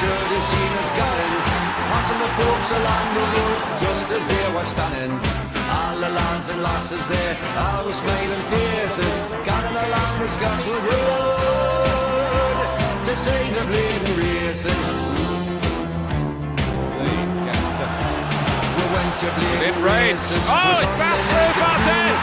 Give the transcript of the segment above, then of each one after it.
should have seen us coming. Passing the pubs along the road, just as they were standing. All the lads and lasses there, all with smiling faces, gathering along the Scotswood Road to see the bleeding races. It rains. Oh, it's back through Bartes!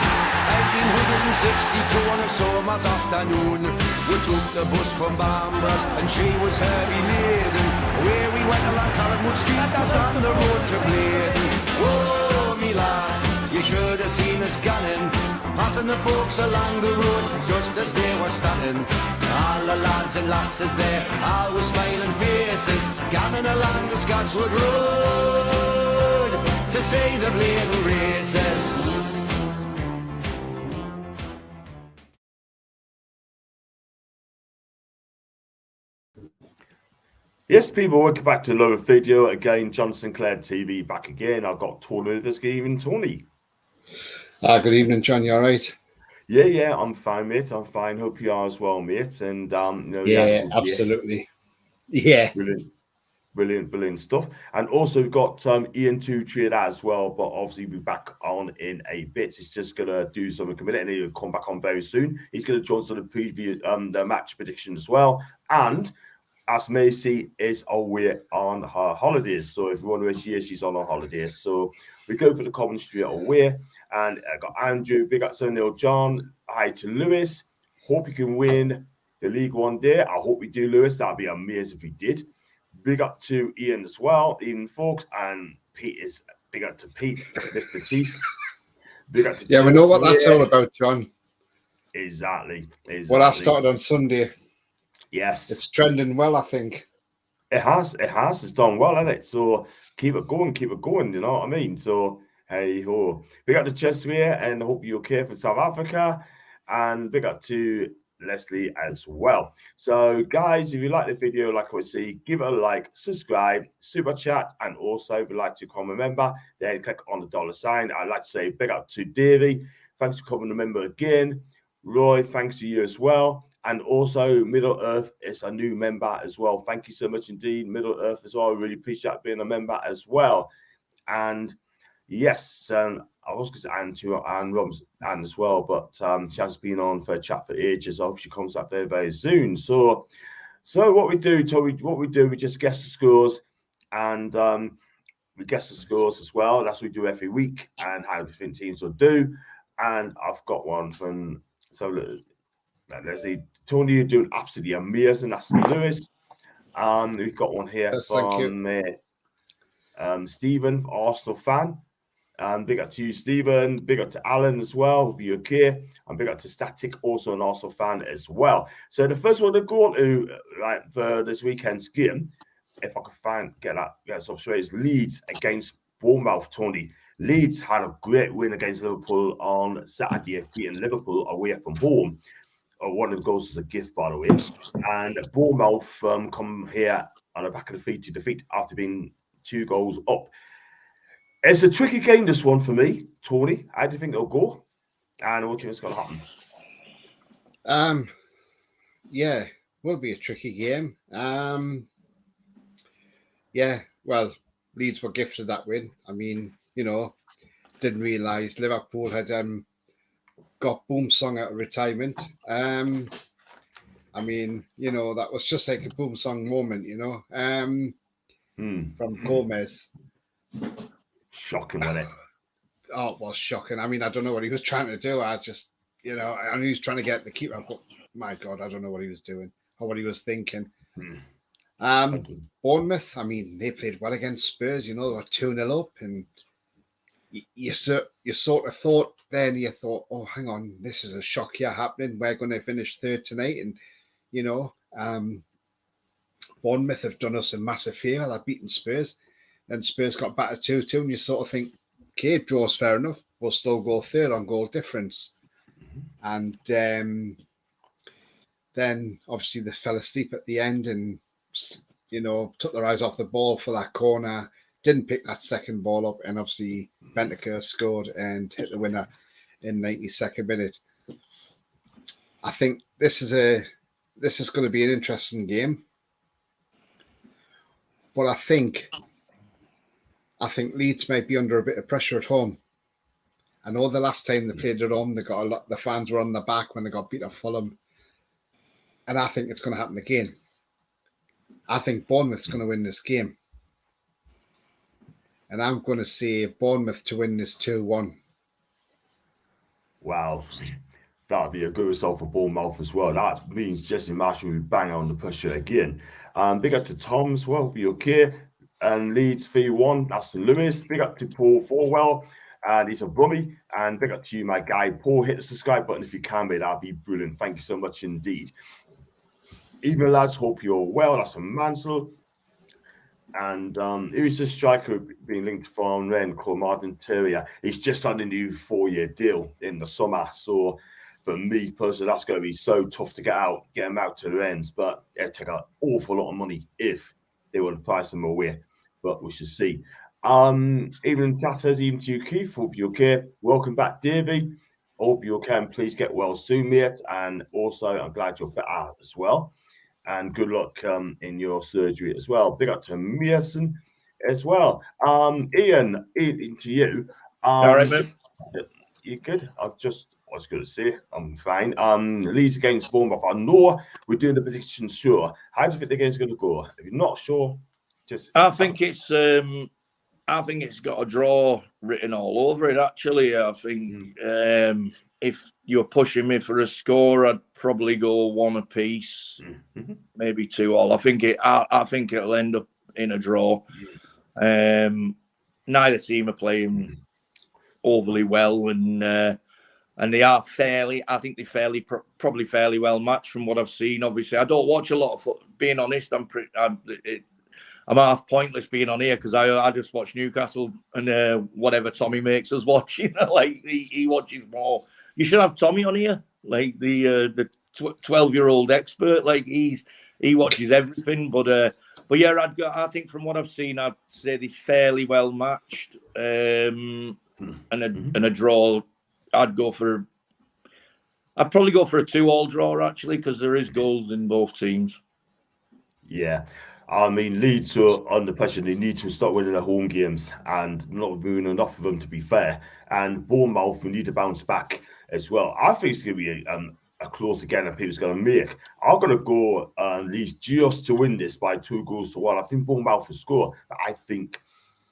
1962 on a summer's afternoon, we took the bus from Bambras and she was heavy laden. Where we went along Collinwood Street, that's on the road to Bladen. Whoa, me lads, you should have seen us gunning, passing the folks along the road just as they were standing. All the lads and lasses there, all with smiling faces, gunning along the Scotswood Road to see the bleeding races. Yes, people, welcome back to another video. Again, John Sinclair TV back again. I've got Tony with us. Good evening, Tony. Good evening, John. You all right? Yeah, I'm fine, mate. I'm fine. Hope you are as well, mate. And yeah, absolutely. Yeah, brilliant stuff. And also we've got Ian to trade as well, but obviously we'll be back on in a bit. He's just gonna do something a minute and he'll come back on very soon. He's gonna join us on the preview, the match prediction as well. And as Macy is away on her holidays, so if you wonder where she is, she's on her holidays. So we go for the commentary away, and I got Andrew, big up Sunil, John, hi to Lewis. Hope you can win the league one day. I hope we do, Lewis. That'd be amazing if we did. Big up to Ian as well, Ian folks, and Pete is big up to Pete, Mr. Chief. Big up to we know what that's all about, John. Exactly. Well, that started on Sunday. Yes, it's trending well, I think. It has. It's done well, hasn't it? So keep it going. You know what I mean? So hey ho, big up to Chesway, and I hope you're okay for South Africa, and big up to Leslie as well. So guys, if you like the video, like I would say, give it a like, subscribe, super chat, and also if you'd like to become a member, then click on the $sign. I'd like to say big up to Davey. Thanks for becoming a member again. Roy, thanks to you as well. And also, Middle Earth is a new member as well. Thank you so much indeed, Middle Earth as well. I really appreciate being a member as well. And yes, I was going to Anne to Anne Robs Anne as well, but she has been on for a chat for ages. I hope she comes up there very soon. So what we do, we just guess the scores, and we guess the scores as well. That's what we do every week, and how different teams will do. And I've got one from let's see, Tony, you're doing absolutely amazing. That's Lewis. We've got one here from Stephen, Arsenal fan. Big up to you, Stephen. Big up to Alan as well. Hope you're okay. And big up to Static, also an Arsenal fan as well. So the first one to go to for this weekend's game, if I can get some straight, is Leeds against Bournemouth. Tony, Leeds had a great win against Liverpool on Saturday, beating Liverpool away from home. One of the goals is a gift, by the way. And Bournemouth come here on the back of the feet to defeat after being 2 goals up. It's a tricky game, this one, for me, Tony. How do you think it'll go? And what do you think is going to happen? Yeah, will be a tricky game. Yeah, well, Leeds were gifted that win. I mean, didn't realise Liverpool had got Boomsong out of retirement. I mean, that was just like a Boomsong moment, from Gomez. Shocking, wasn't it? Oh, it was shocking. I mean, I don't know what he was trying to do. I just, I knew he was trying to get the keeper, but my God, I don't know what he was doing or what he was thinking. Bournemouth, I mean, they played well against Spurs, they were 2-0 up, and you sort of thought then, oh, hang on, this is a shock here happening. We're going to finish third tonight. And, Bournemouth have done us a massive favour. They've beaten Spurs, and Spurs got battered 2-2. And you sort of think, okay, draw's fair enough. We'll still go third on goal difference. And then obviously they fell asleep at the end and, took their eyes off the ball for that corner. Didn't pick that second ball up, and obviously Bentancur scored and hit the winner in 92nd minute. I think this is going to be an interesting game. But I think Leeds might be under a bit of pressure at home. I know the last time they played at home, they got a lot. The fans were on the back when they got beat at Fulham, and I think it's going to happen again. I think Bournemouth's going to win this game, and I'm going to say Bournemouth to win this 2-1. Wow. That'd be a good result for Bournemouth as well. That means Jesse Marshall will be bang on the pressure again. Big up to Tom as well, be okay. And Leeds 3-1, Aston Lewis. Big up to Paul Forwell, and he's a Brummy. And big up to you, my guy. Paul, hit the subscribe button if you can, mate. That'd be brilliant. Thank you so much indeed. Evening, lads. Hope you're well. That's a Mansell. And who's the striker being linked from Rennes called Martin Terrier? He's just on a new 4-year deal in the summer. So for me personally, that's going to be so tough to get him out to the ends. But it'd take an awful lot of money if they would have priced him away. But we shall see. Evening chatters, even to you, Keith. Hope you're okay. Welcome back, Davey. Hope you're okay and please get well soon, mate. And also, I'm glad you're better as well. And good luck in your surgery as well. Big up to Mason as well. Ian, to you. All right, mate. You good? I was going to say I'm fine. Leeds against Bournemouth. I know we're doing the prediction sure. How do you think the game's going to go? If you're not sure, I think it's got a draw written all over it. Actually, I think if you're pushing me for a score, I'd probably go 1 apiece, maybe 2-2. I think it'll end up in a draw. Neither team are playing overly well, and they are fairly. I think they're probably fairly well matched from what I've seen. Obviously, I don't watch a lot of football. Being honest, I'm half pointless being on here because I just watch Newcastle and whatever Tommy makes us watch. You know, like he watches more. You should have Tommy on here, like the 12-year-old expert. Like he watches everything. But yeah, I think from what I've seen, I'd say they're fairly well matched. And a draw. I'd probably go for a 2-2 draw actually because there is goals in both teams. Yeah. I mean, Leeds are under pressure. They need to start winning their home games and not doing enough of them, to be fair. And Bournemouth, we need to bounce back as well. I think it's going to be a close again and people's going to make. I'm going to go Leeds just to win this by 2-1. I think Bournemouth will score. But I think,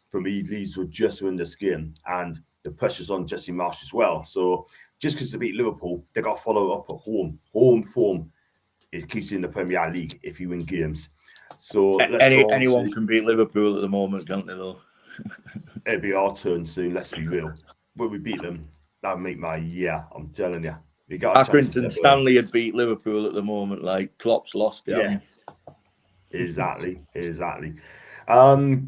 for me, Leeds will just win this game. And the pressure's on Jesse Marsh as well. So just because they beat Liverpool, they got to follow up at home. Home form, it keeps you in the Premier League if you win games. So anyone can beat Liverpool at the moment, can't they, though? It'll be our turn soon, let's be real. When we beat them, that'll make my year, I'm telling you. Accrington Stanley had beat Liverpool at the moment, like Klopp's lost it. Yeah, exactly.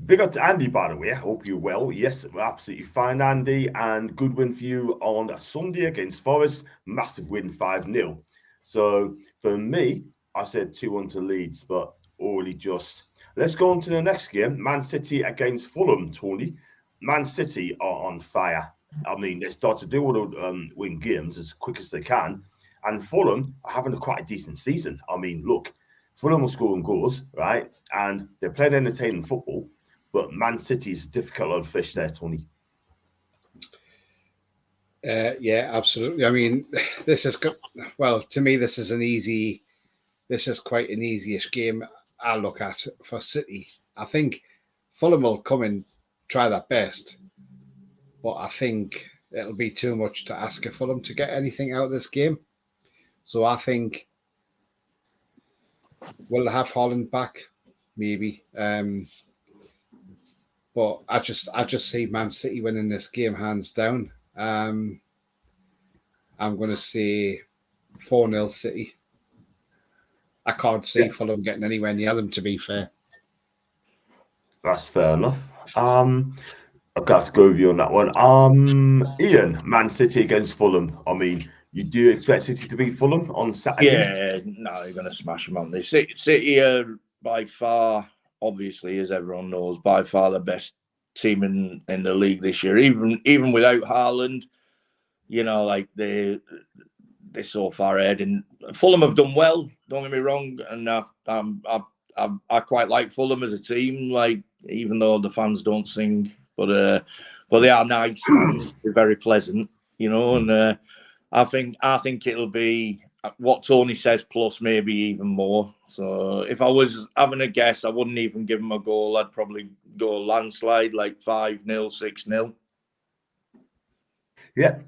Big up to Andy, by the way. I hope you're well. Yes, we're absolutely fine, Andy. And good win for you on Sunday against Forest. Massive win, 5-0. So for me, I said 2-1 to Leeds, but already just. Let's go on to the next game. Man City against Fulham, Tony. Man City are on fire. I mean, they start to do all the win games as quick as they can. And Fulham are having quite a decent season. I mean, look, Fulham are scoring goals, right? And they're playing entertaining football. But Man City is difficult on fish there, Tony. Yeah, absolutely. I mean, this is to me, this is quite an easy-ish game I look at for City. I think Fulham will come and try their best, but I think it'll be too much to ask of Fulham to get anything out of this game. So I think we'll have Holland back, maybe. But I just see Man City winning this game hands down. I'm going to say 4-0 City. I can't see Fulham getting anywhere near them, to be fair. That's fair enough. I've got to go with you on that one. Ian, Man City against Fulham. I mean, you do expect City to beat Fulham on Saturday? Yeah, no, you're going to smash them on this. City are by far, obviously, as everyone knows, by far the best team in the league this year. Even without Haaland, you know, like they're so far ahead. And Fulham have done well. Don't get me wrong, and I quite like Fulham as a team. Like, even though the fans don't sing, but they are nice fans. They're very pleasant, you know. And I think it'll be what Tony says plus maybe even more. So if I was having a guess, I wouldn't even give them a goal. I'd probably go landslide, like 5-0, 6-0. Yeah,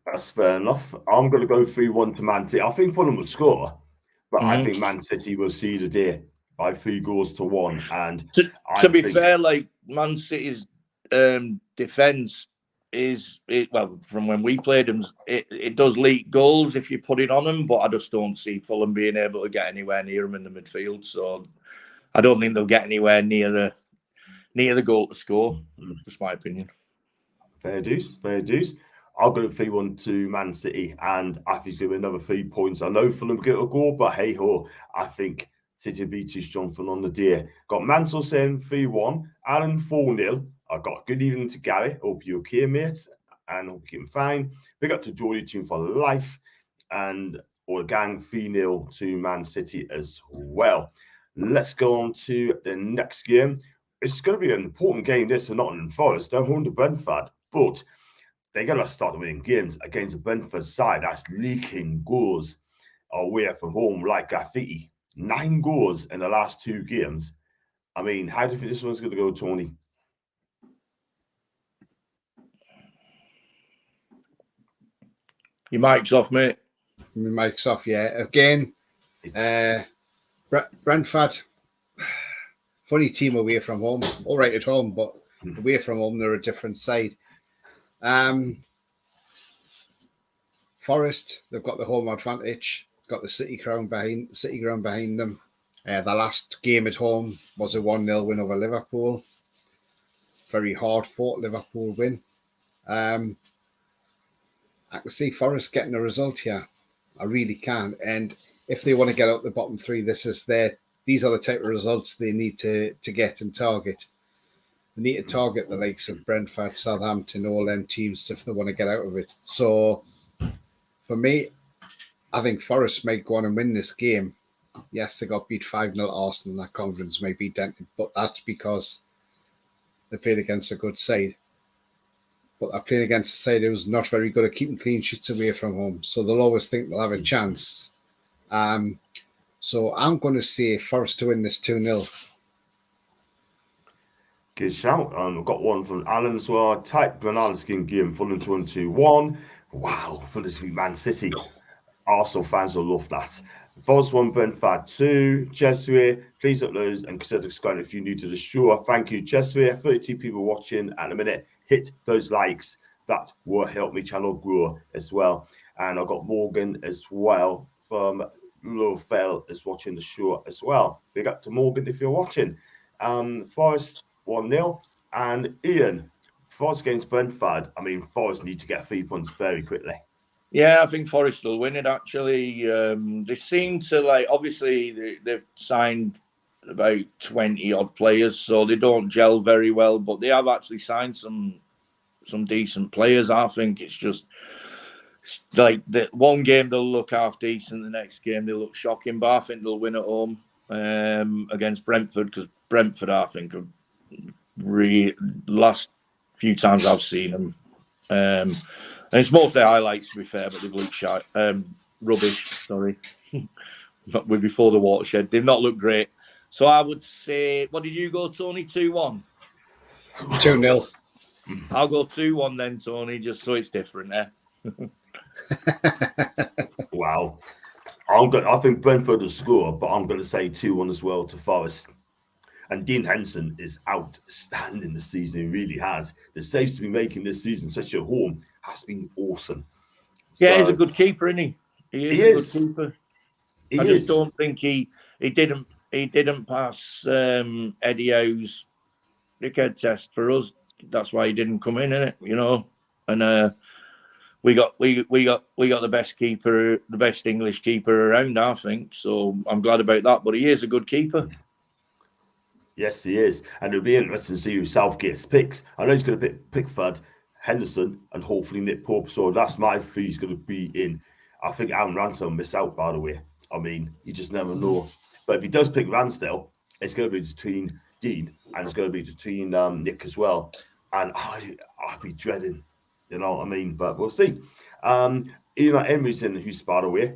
that's fair enough. I'm going to go 3-1 to Man City. I think Fulham will score, but I think Man City will see the day by 3-1. And to be fair, like Man City's defence from when we played them, it does leak goals if you put it on them, but I just don't see Fulham being able to get anywhere near them in the midfield. So I don't think they'll get anywhere near the goal to score. Just my opinion. Fair dues. I'll go 3-1 to Man City, and I think it's going to be another 3 points. I know Fulham will get a goal, but hey ho, I think City will be too strong for on the day. Got Mansell saying 3-1, Alan 4-0. I got good evening to Gary. Hope you're okay, mate, and hope you're fine. Big up to Geordie Team for life, and all gang 3-0 to Man City as well. Let's go on to the next game. It's going to be an important game. This is Nottingham Forest. They're home to Brentford, but they're going to start winning games against a Brentford side that's leaking goals away from home like graffiti. 9 goals in the last 2 games. I mean, how do you think this one's going to go, Tony? Your mic's off, mate. My mic's off, yeah. Again, Brentford, funny team away from home. All right at home, but away from home, they're a different side. Forest, they've got the home advantage. Got the City ground behind them. The last game at home was a 1-0 win over Liverpool. Very hard fought Liverpool win. I can see Forest getting a result here. I really can. And if they want to get out the bottom 3, these are the type of results they need to get and target. They need to target the likes of Brentford, Southampton, all them teams if they want to get out of it. So for me, I think Forest might go on and win this game. Yes, they got beat 5-0 Arsenal. That confidence may be dented, but that's because they played against a good side. But they're playing against a side who's not very good at keeping clean sheets away from home. So they'll always think they'll have a chance. So I'm going to say Forest to win this 2-0. Good shout. I've got one from Alan as well. Tight banana skin game, Fulham 2-1. Wow, for this week, Man City. Arsenal fans will love that. Forest 1, Brentford 2. Chesway, please upload and consider subscribing if you're new to the show. Thank you, Chesway. 32 people watching at a minute. Hit those likes. That will help me channel grow as well. And I've got Morgan as well from Lowfell is watching the show as well. Big up to Morgan if you're watching. Forest 1-0. And Ian, Forest against Brentford. I mean, Forest need to get 3 points very quickly. Yeah, I think Forest will win it, actually. They seem to, obviously, they've signed about 20-odd players, so they don't gel very well, but they have actually signed some decent players. I think it's just like the one game they'll look half decent, the next game they'll look shocking, but I think they'll win at home against Brentford, because Brentford, I think, are last few times I've seen them. And it's mostly highlights, to be fair, but they've looked rubbish, sorry. Before the watershed. They've not looked great. So I would say, what did you go, Tony? 2-1? 2-0. I'll go 2-1 then, Tony, just so it's different there. Wow. I think Brentford will score, but I'm going to say 2-1 as well to Forest. And Dean Henson is outstanding this season. He really has. The saves to be making this season, especially at home, has been awesome. Yeah, he's a good keeper, isn't he? He is a good keeper. I just don't think he didn't pass Eddie Howe's dickhead test for us. That's why he didn't come in, innit? You know. And we got the best keeper, the best English keeper around, I think. So I'm glad about that. But he is a good keeper. Yes, he is. And it'll be interesting to see who Southgate's picks. I know he's going to pick Pickford, Henderson, and hopefully Nick Pope. So that's my three he's going to be in. I think Aaron Ramsdale will miss out, by the way. I mean, you just never know. But if he does pick Ramsdale, it's going to be between Dean and it's going to be between Nick as well. And I'll be dreading, you know what I mean? But we'll see. Emery's in who's by the way.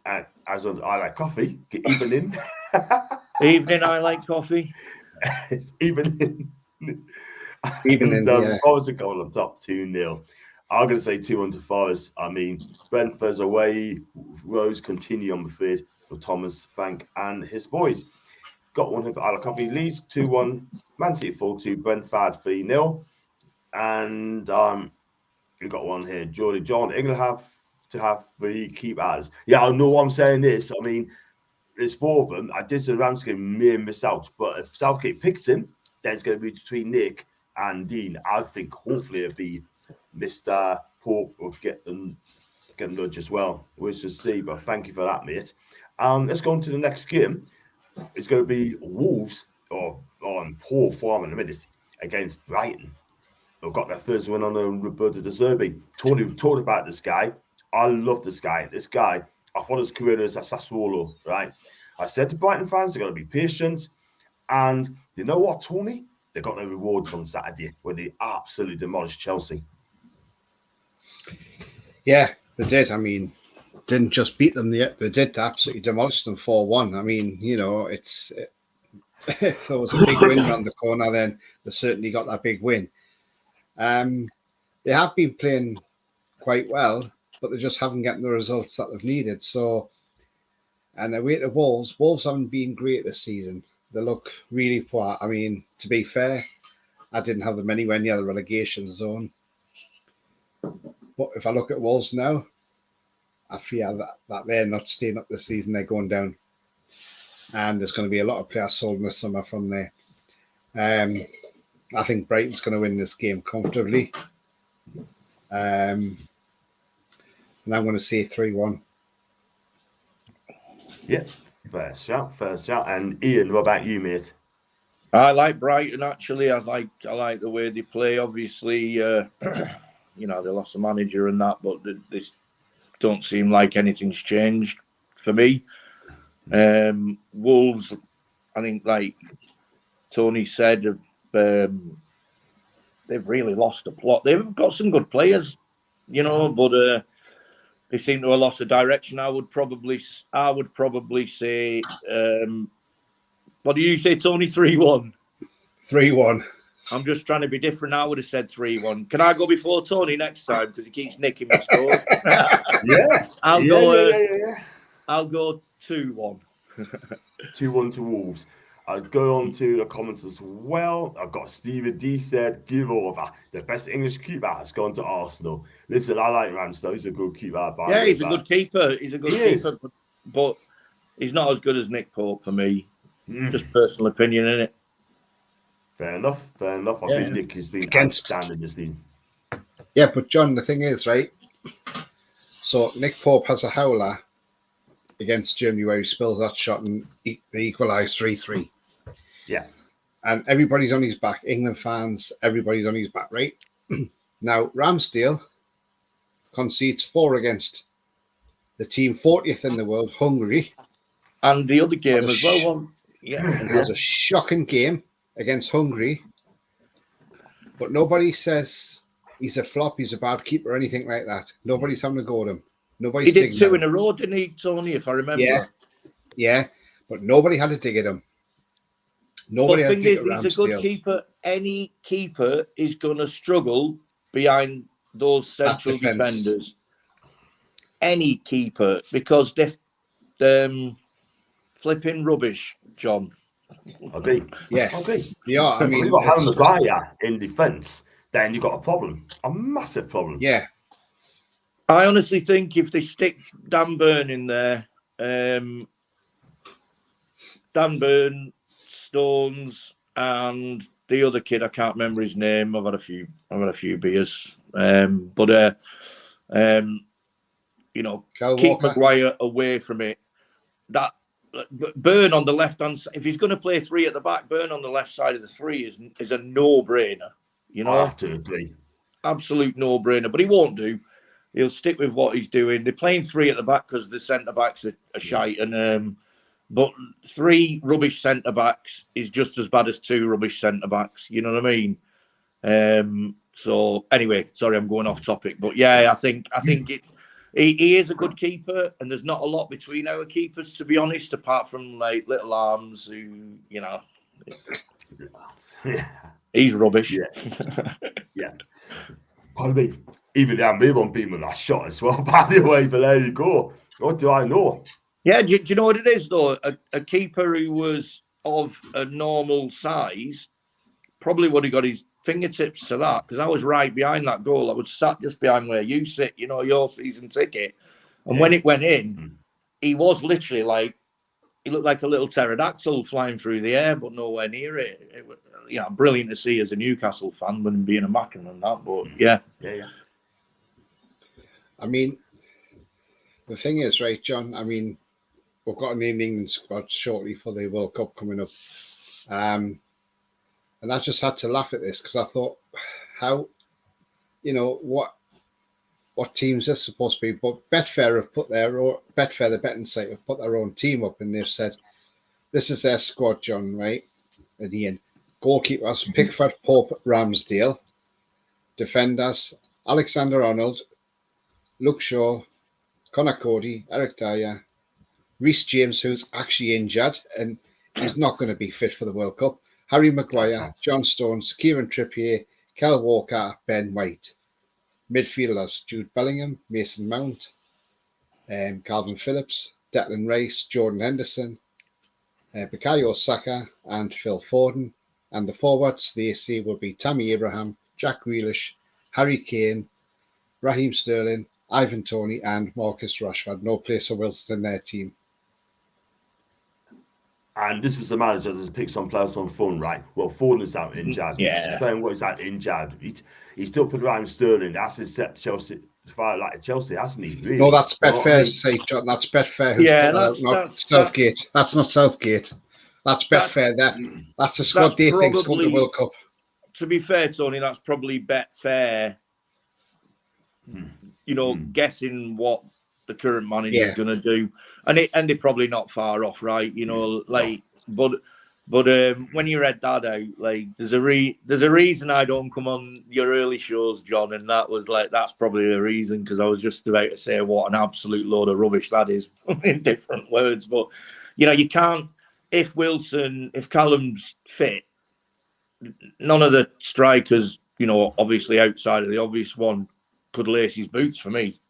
And I like coffee. Get evening. Evening, I like coffee. It's evening. Evening, yeah. Forest are going on top 2-0. I'm going to say 2-1 to Forest. I mean, Brentford's away. Rose continue, I'm afraid, for Thomas, Frank, and his boys. Got one for Isle of Coffee. Leeds 2-1. Man City 4-2. Brentford 3-0. And we got one here. John. England have to have 3 keepers. Yeah, I know what I'm saying this. I mean, there's 4 of them. I did say Ramsey may miss out, but if Southgate picks him, then it's going to be between Nick and Dean. I think hopefully it'll be Mr. Pope will get a nudge as well. We'll just see, but thank you for that, mate. Let's go on to the next game. It's going to be Wolves, or on poor form in a minute, against Brighton. They've got their first win on Roberto De Zerbi. Talked about this guy. I love this guy. This guy, I thought his career as a Sassuolo, right? I said to Brighton fans, they're going to be patient. And you know what, Tony? They got their rewards on Saturday when they absolutely demolished Chelsea. Yeah, they did. I mean, didn't just beat them. They did absolutely demolish them 4-1. I mean, you know, if there was a big win around the corner, then they certainly got that big win. They have been playing quite well, but they just haven't gotten the results that they've needed. So, and away to Wolves. Wolves haven't been great this season. They look really poor. I mean, to be fair, I didn't have them anywhere near the relegation zone. But if I look at Wolves now, I fear that they're not staying up this season. They're going down. And there's going to be a lot of players sold in the summer from there. I think Brighton's going to win this game comfortably. And I'm going to say 3-1. Yeah, first shout. And Ian, what about you, mate? I like Brighton, actually. I like the way they play. Obviously, you know, they lost the manager and that, but this don't seem like anything's changed for me. Wolves, I think, like Tony said, they've really lost the plot. They've got some good players, you know, but they seem to have lost the direction. I would probably say, what do you say, Tony? 3-1? 3-1. I'm just trying to be different. I would have said 3-1. Can I go before Tony next time? Because he keeps nicking my scores. Yeah. I'll go 2-1. 2-1 to Wolves. I'll go on to the comments as well. I've got Stephen D said, give over. The best English keeper has gone to Arsenal. Listen, I like Ramsdale. He's a good keeper. Yeah, he's a good keeper. He's a good keeper. But he's not as good as Nick Pope for me. Just personal opinion, innit? Fair enough. I think Nick has been outstanding this season. Yeah, but John, the thing is, right? So Nick Pope has a howler against Germany where he spills that shot and they equalise 3-3. Yeah. And everybody's on his back. England fans, everybody's on his back, right? Now, Ramsdale concedes 4 against the team 40th in the world, Hungary. And the other game as well. And has a shocking game against Hungary. But nobody says he's a flop, he's a bad keeper, or anything like that. Nobody's having a go at him. Nobody's he did 2 in a row, didn't he, Tony, if I remember? Yeah. But nobody had to dig at him. Nobody but had to dig at Ramsdale. He's a good keeper. Any keeper is going to struggle behind those central defenders. Any keeper, because they're flipping rubbish, John. Okay. Yeah. Okay. Yeah, I mean, you've got Harry Maguire in defence, then you've got a problem. A massive problem. Yeah. I honestly think if they stick Dan Burn in there, Dan Burn, Stones, and the other kid, I can't remember his name. I've had a few beers. You know, keep Maguire away from it. That Burn on the left hand side, if he's going to play 3 at the back, Burn on the left side of the 3 is a no-brainer. You know, I have to agree. Absolute no-brainer, but he won't do. He'll stick with what he's doing. They're playing 3 at the back because the centre backs are shite, and But 3 rubbish centre backs is just as bad as 2 rubbish centre backs. You know what I mean? So anyway, sorry, I'm going off topic, but yeah, I think he is a good keeper, and there's not a lot between our keepers, to be honest, apart from like little arms who, you know, he's rubbish. Yeah. Pardon me. Even down me won't beat with that shot as well, by the way, but there you go. What do I know? Yeah, do you know what it is, though? A keeper who was of a normal size probably would have got his fingertips to that, because I was right behind that goal. I was sat just behind where you sit, you know, your season ticket. And when it went in, he was literally like, he looked like a little pterodactyl flying through the air, but nowhere near it. It was, you know, brilliant to see as a Newcastle fan when being a Mackin and that. But yeah. I mean, the thing is, right, John, I mean, we've got an England squad shortly for the World Cup coming up. And I just had to laugh at this because I thought, how, you know, what teams is supposed to be? But Betfair have put Betfair, the betting site, have put their own team up, and they've said, this is their squad, John, right? At the end. Goalkeepers, Pickford, Pope, Ramsdale. Defenders, Alexander Arnold, Luke Shaw, Connor Cody, Eric Dyer, Reece James, who's actually injured and he's not going to be fit for the World Cup, Harry Maguire, John Stones, Kieran Trippier, Kyle Walker, Ben White. Midfielders, Jude Bellingham, Mason Mount, Calvin Phillips, Declan Rice, Jordan Henderson, Bukayo Saka and Phil Foden. And the forwards, the AC will be Tammy Abraham, Jack Grealish, Harry Kane, Raheem Sterling, Ivan Toney and Marcus Rashford. No place for Wilson in their team. And this is the manager that's picked some players on fun, right? Well, Foden's out injured. Yeah. Explain what he's out injured. He's still put Raheem Sterling. That's his set Chelsea. Like Chelsea, hasn't he? Really? No, that's Betfair's sake, John. That's Betfair. That's Southgate. That's not Southgate. That's Betfair. That's the squad they think's going to the World Cup. To be fair, Tony, that's probably Betfair. You know, guessing what the current manager is going to do, and they're probably not far off, right? You know, like, but when you read that out, like, there's a reason I don't come on your early shows, John, and that was like, that's probably a reason, because I was just about to say what an absolute load of rubbish that is in different words. But you know, you can't, if Callum's fit, none of the strikers, you know, obviously outside of the obvious one, could lace his boots for me.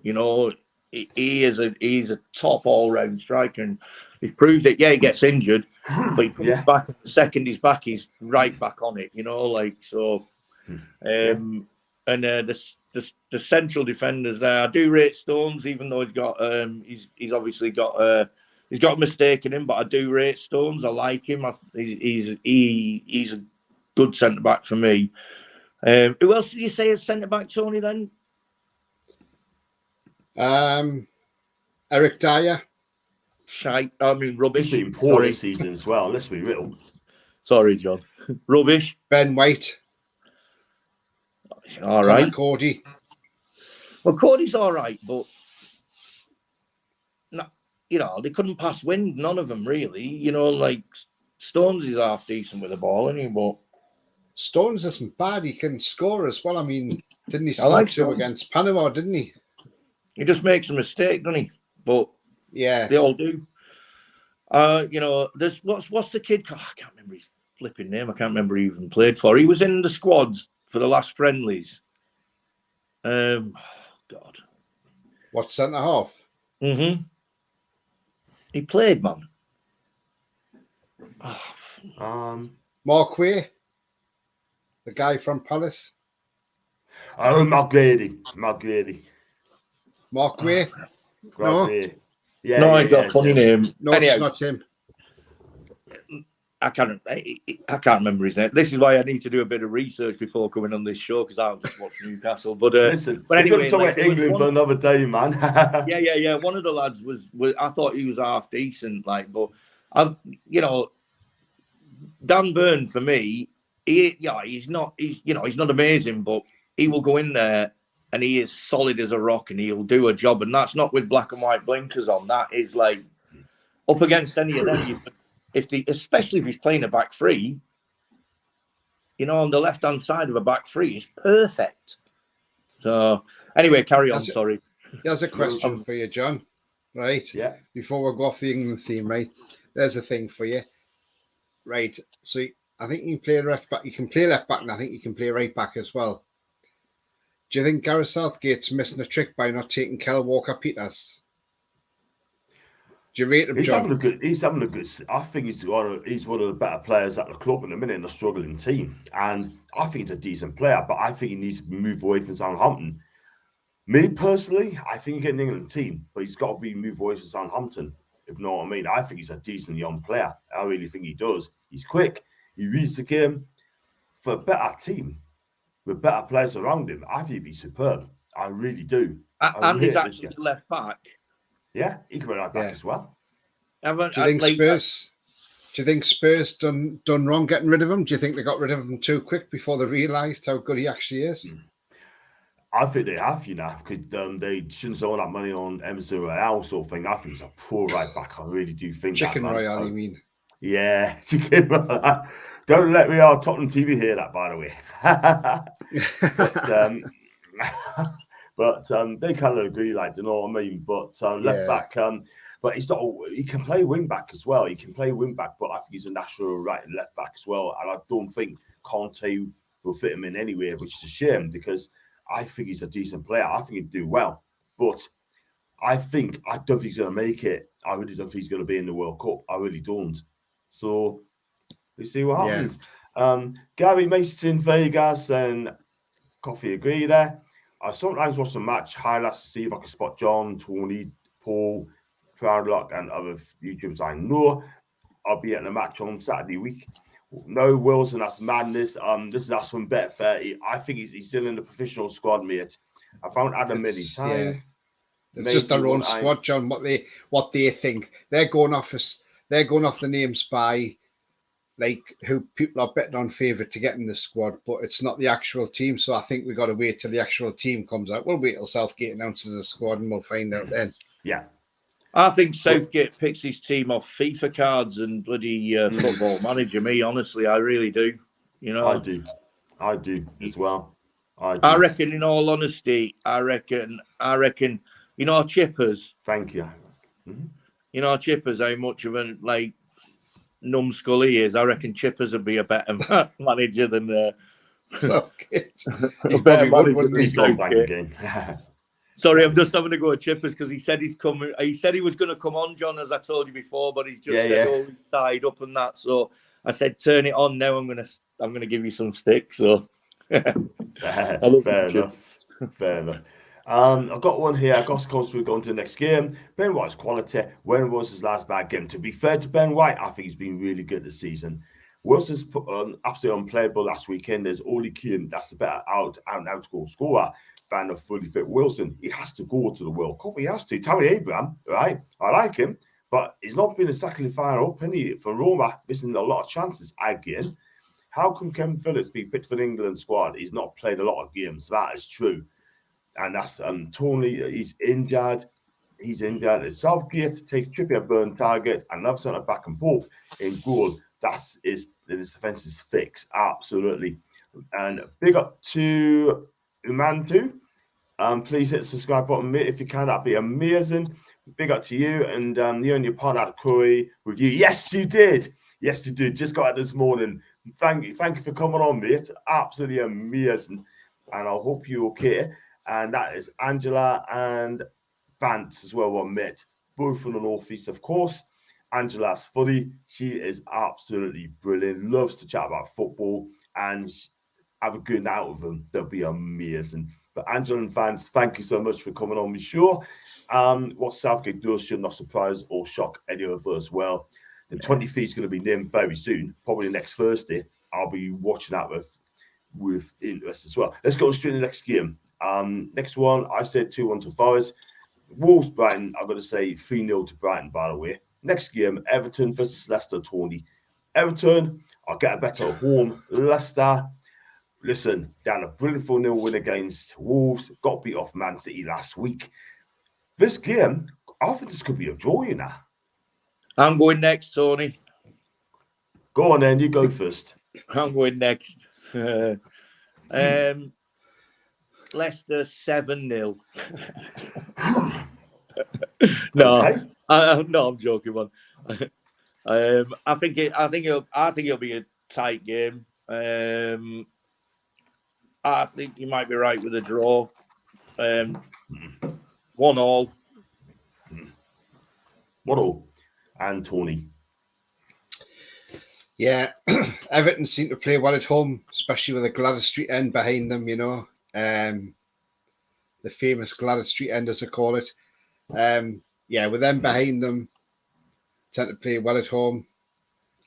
You know, he's a top all-round striker, and he's proved it. Yeah, he gets injured, but he comes back, and the second he's back, he's right back on it, you know, like, so. And the central defenders there, I do rate Stones, even though he's got he's obviously got he's got a mistake in him, but I do rate Stones. I like him. He's a good centre back for me. Who else did you say is centre back, Tony? Then Eric Dyer. Rubbish. He's been poor this season as well. Let's be real. Sorry, John. Rubbish. Ben White. All right. Cody. Well, Cody's all right, but no, you know, they couldn't pass wind. None of them really. You know, like Stones is half decent with the ball, isn't he? But Stones isn't bad. He can score as well. I mean, didn't he score two against Panama, didn't he? He just makes a mistake, doesn't he? But yeah, they all do. You know, there's what's the kid? Oh, I can't remember his flipping name. I can't remember who he even played for. He was in the squads for the last friendlies. God. What, centre half? Mm-hmm. He played, man. Mark Way, the guy from Palace. Oh, Mark Way. Mark Way. No. Yeah, he's got a funny name. No, anyhow, it's not him. I can't remember his name. This is why I need to do a bit of research before coming on this show, because I'll just watch Newcastle. But listen, but anyway, talk about England for another day, man. yeah. One of the lads was I thought he was half decent, like, but you know, Dan Burn for me, he's not amazing, but he will go in there and he is solid as a rock, and he'll do a job, and that's not with black and white blinkers on. That is like, up against any of them, especially if he's playing a back three, you know, on the left-hand side of a back three is perfect. So, anyway, carry on, sorry. There's a question for you, John. Right? Yeah. Before we go off the England theme, right? There's a thing for you. Right. So, I think you can play left back. You can play left back, and I think you can play right back as well. Do you think Gareth Southgate's missing a trick by not taking Kyle Walker-Peters? Do you rate him, John? He's having a good. I think he's one of the better players at the club in a minute in a struggling team, and I think he's a decent player. But I think he needs to move away from Southampton. Me personally, I think he can get an England team, but he's got to be moved away from Southampton. If you know what I mean, I think he's a decent young player. I really think he does. He's quick. He reads the game. For a better team with better players around him, I think he'd be superb. I really do. And he's actually left back. Yeah, he can be right back as well. Do you think Spurs done wrong getting rid of him? Do you think they got rid of him too quick before they realised how good he actually is? I think they have, because they shouldn't spend all that money on Emerson Royale sort of thing. I think he's a poor right back. I really do think Chicken that, Royale, you mean? Yeah, Chicken Royale. Don't let me on Tottenham TV hear that, by the way. But they kind of agree, like, you know what I mean? But left back, but he's not. He can play wing back as well. He can play wing back, but I think he's a natural right and left back as well. And I don't think Conte will fit him in anywhere, which is a shame because I think he's a decent player. I think he'd do well, but I don't think he's going to make it. I really don't think he's going to be in the World Cup. I really don't. So we see what happens. Gary Mason, Vegas, and Coffee agree there. I sometimes watch the match highlights to see if I can spot John, Tony, Paul, Proudlock, and other YouTubers I know. I'll be at the match on Saturday week. No, Wilson, that's madness. That's from Bet30. I think he's still in the professional squad, mate. I found Adam many times. Yeah. It's just their own squad, John. What they think. They're going off the names by like who people are betting on favourite to get in the squad, but it's not the actual team. So I think we've got to wait till the actual team comes out. We'll wait till Southgate announces the squad and we'll find out then. Yeah. I think Southgate picks his team off FIFA cards and bloody Football Manager. Me, honestly, I really do. You know, I do as well. I reckon, in all honesty, I reckon. You know, Chippers. Thank you. Mm-hmm. You know, Chippers. How much of a numbskull he is. I reckon Chippers would be a better manager than Southgate. A better manager than Southgate. Sorry, I'm just having to go at Chippers because he said he's coming. He said he was going to come on, John, as I told you before, but he's just said, "Oh, he's tied up and that." So I said, "Turn it on now. I'm gonna give you some sticks." So Fair enough. I've got one here. I've got to go through going to the next game. Ben White's quality. When was his last bad game? To be fair to Ben White, I think he's been really good this season. Wilson's absolutely unplayable last weekend. There's Oli Keane, that's the better out goal scorer than a fully fit Wilson. He has to go to the World Cup. He has to. Tammy Abraham, right? I like him, but he's not been exactly far up, has he? For Roma, missing a lot of chances again. How come Kevin Phillips be picked for the England squad? He's not played a lot of games. That is true. And that's Tony, he's injured. And Southgate takes Trippier, burn target, and another centre back and Pope in goal. His defence is fixed, absolutely. And big up to Umantu. Please hit the subscribe button, mate, if you can. That'd be amazing. Big up to you. And you and your partner at Curry review. Yes, you did. Yes, you did. Just got it this morning. Thank you for coming on, mate. Absolutely amazing. And I hope you're okay. And that is Angela and Vance as well, one mate. Both from the Northeast, of course. Angela's funny. She is absolutely brilliant. Loves to chat about football and have a good night with them. They'll be amazing. But Angela and Vance, thank you so much for coming on. Be sure what Southgate does should not surprise or shock any of us as well. The 23 is going to be named very soon, probably next Thursday. I'll be watching that with interest as well. Let's go straight to the next game. Next one, I said 2-1 to Forest. Wolves, Brighton, I've got to say 3-0 to Brighton, by the way. Next game, Everton versus Leicester, Tony. Everton, I'll get a better at home. Leicester, listen, they had a brilliant 4-0 win against Wolves. Got beat off Man City last week. This game, I think this could be a draw, you know. I'm going next, Tony. Go on then, you go first. I'm going next. Leicester 7-0. No, Okay. no, I'm joking, man. I think it'll be a tight game. I think you might be right with a draw. 1-1. 1-1. And Tony. Yeah, Everton seem to play well at home, especially with the Gladys Street end behind them, you know. The famous Gladys Street end, as they call it. Yeah, with them behind them, tend to play well at home.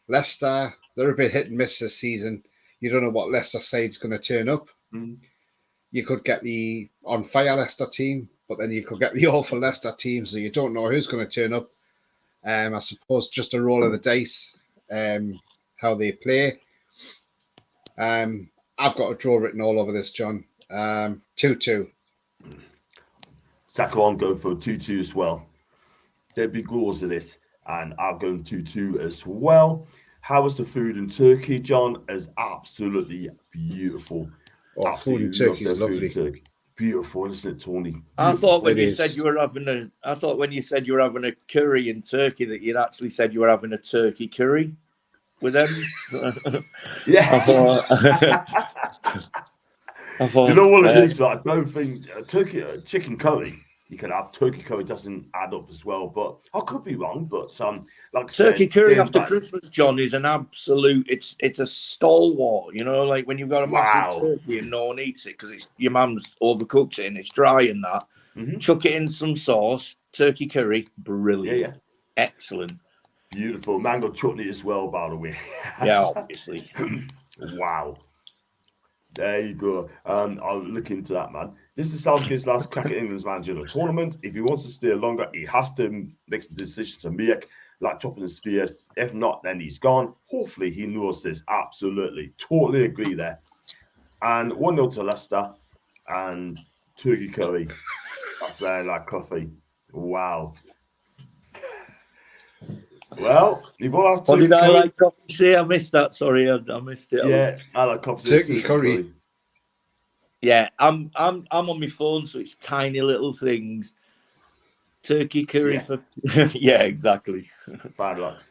Leicester, they're a bit hit and miss this season. You don't know what Leicester side's going to turn up. You could get the on fire Leicester team, but then you could get the awful Leicester team, so you don't know who's going to turn up. I suppose just a roll of the dice, how they play. I've got a draw written all over this, John. 2-2. Saka on go for 2-2 as well. There'll be goals in it, and I'm going 2-2 as well. How was the food in Turkey, John? Is absolutely beautiful. Oh, Absolutely food in Turkey is love their lovely. food in Turkey. Beautiful, isn't it, Tony? Beautiful. I thought when It you is. said you were having a curry in Turkey that you'd actually said you were having a turkey curry with them. Yeah. I thought, You know what it is? But I don't think chicken curry. You can have turkey curry doesn't add up as well, but I could be wrong. But like I turkey said, curry they're after back- Christmas, John, is an absolute. It's a stalwart. You know, like when you've got a massive Wow. turkey and no one eats it because your mum's overcooked it and it's dry and that. Mhm. Chuck it in some sauce, turkey curry, brilliant, Yeah. excellent. Beautiful mango chutney as well, by the way. Yeah, obviously. Wow. There you go. I'll look into that, man. This is Southgate's last crack at England's manager in the tournament. If he wants to stay longer, he has to make the decision to make, like chopping his fears. If not, then he's gone. Hopefully, he knows this. Absolutely. Totally agree there. And 1-0 to Leicester and turkey curry. That's like coffee. Wow. Well, you've all had What turkey did I curry. like coffee say? I missed that. Sorry, I missed it. Yeah, I like coffee. Turkey curry. Yeah, I'm on my phone, so it's tiny little things. Turkey curry Yeah. for yeah, exactly. $5.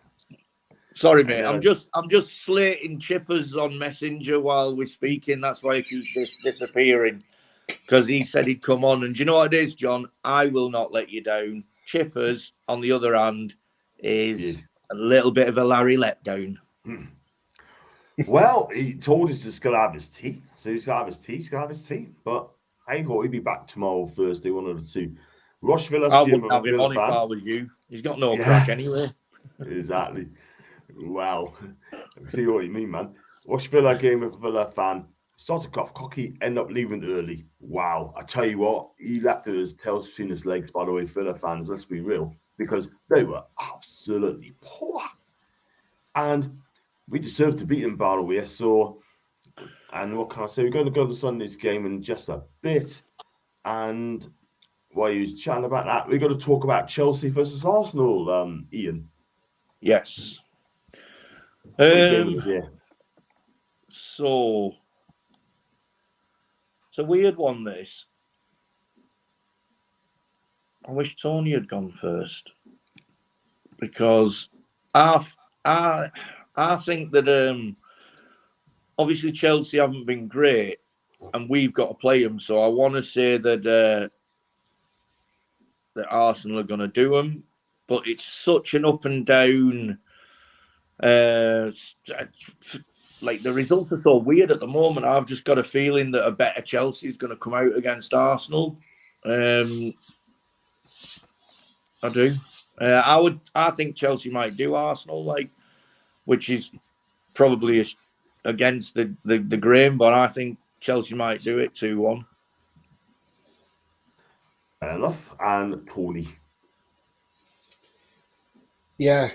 Sorry, mate. then I'm just slating chippers on Messenger while we're speaking. That's why he keeps disappearing. Because he said he'd come on. And do you know what it is, John? I will not let you down. Chippers, on the other hand, is a little bit of a Larry letdown. Well, he told us he's going to have his tea. So he's going to have his tea. He's going to have his tea. But hey ho, he'll be back tomorrow, Thursday, one of the two. Rush Villa. I wouldn't have him on if I was you. He's got no crack anyway. Exactly. Wow. I see what you mean, man. Rush Villa game with a Villa fan. Started off cocky, end up leaving early. Wow. I tell you what, he left with his tail between his legs, by the way, Villa fans. Let's be real. Because they were absolutely poor. And we deserve to beat them, by the way. So, and what can I say? We're going to go to Sunday's game in just a bit. And while you're chatting about that, we're going to talk about Chelsea versus Arsenal, Ian. Yes. Yeah. So, it's a weird one, this. I wish Tony had gone first. Because I think that obviously Chelsea haven't been great and we've got to play them. So I want to say that that Arsenal are going to do them. But it's such an up and down. Like the results are so weird at the moment. I've just got a feeling that a better Chelsea is going to come out against Arsenal. I do. I think Chelsea might do Arsenal, which is probably against the grain, but I think Chelsea might do it 2-1. Fair enough. And Tony. Yeah.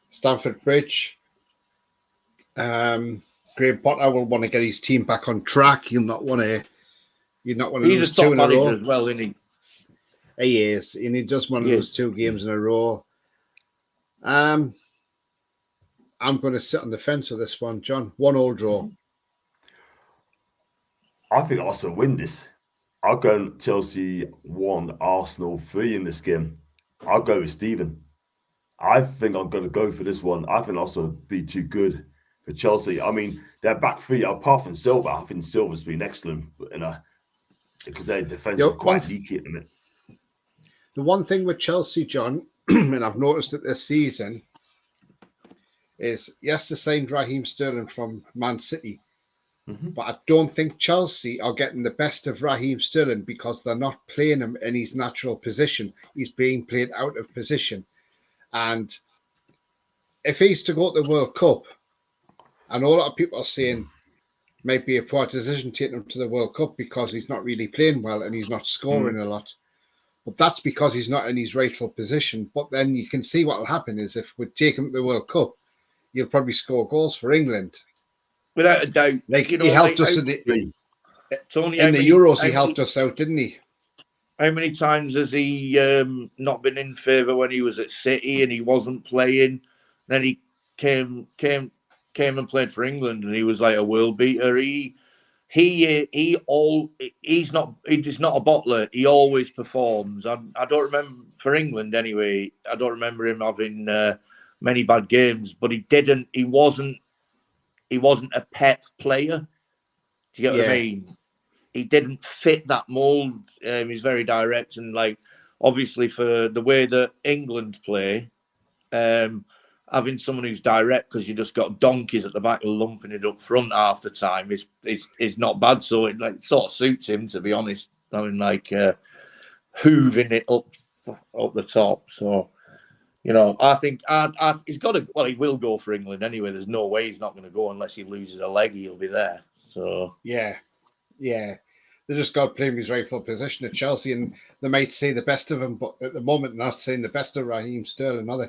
Stamford Bridge. Graham Potter will want to get his team back on track. He'll not want to. He's a top manager as well, isn't he? He is, and he just want to lose 2 games in a row. I'm going to sit on the fence with this one, John. 1-1 draw. I think Arsenal win this. I'll go Chelsea 1, Arsenal 3 in this game. I'll go with Stephen. I think I'm going to go for this one. I think Arsenal will be too good for Chelsea. I mean, their back three, apart from Silva, I think Silva's been excellent because their defence are quite leaky at the minute. The one thing with Chelsea, John, and I've noticed it this season, is yes, they signed Raheem Sterling from Man City, but I don't think Chelsea are getting the best of Raheem Sterling because they're not playing him in his natural position. He's being played out of position. And if he's to go to the World Cup, I know a lot of people are saying might be a poor decision taking him to the World Cup because he's not really playing well and he's not scoring a lot. But that's because he's not in his rightful position. But then you can see what will happen is if we take him to the World Cup, he'll probably score goals for England. Without a doubt. Like, he helped us in the Euros, he helped us out, didn't he? How many times has he not been in favour when he was at City and he wasn't playing? Then he came and played for England and he was like a world beater. He's not a bottler. He always performs. I don't remember for England anyway. I don't remember him having many bad games, but he wasn't a Pep player. Do you get what I mean? He didn't fit that mold. He's very direct and like obviously for the way that England play, having someone who's direct because you just got donkeys at the back lumping it up front half the time is not bad. So it like sort of suits him, to be honest. I mean, like hooving it up the top. So you know, I think he's got to. Well, he will go for England anyway. There's no way he's not going to go unless he loses a leg. He'll be there. So yeah. They just got to play him his rightful position at Chelsea, and they might say the best of him, but at the moment, they're not saying the best of Raheem Sterling, are they?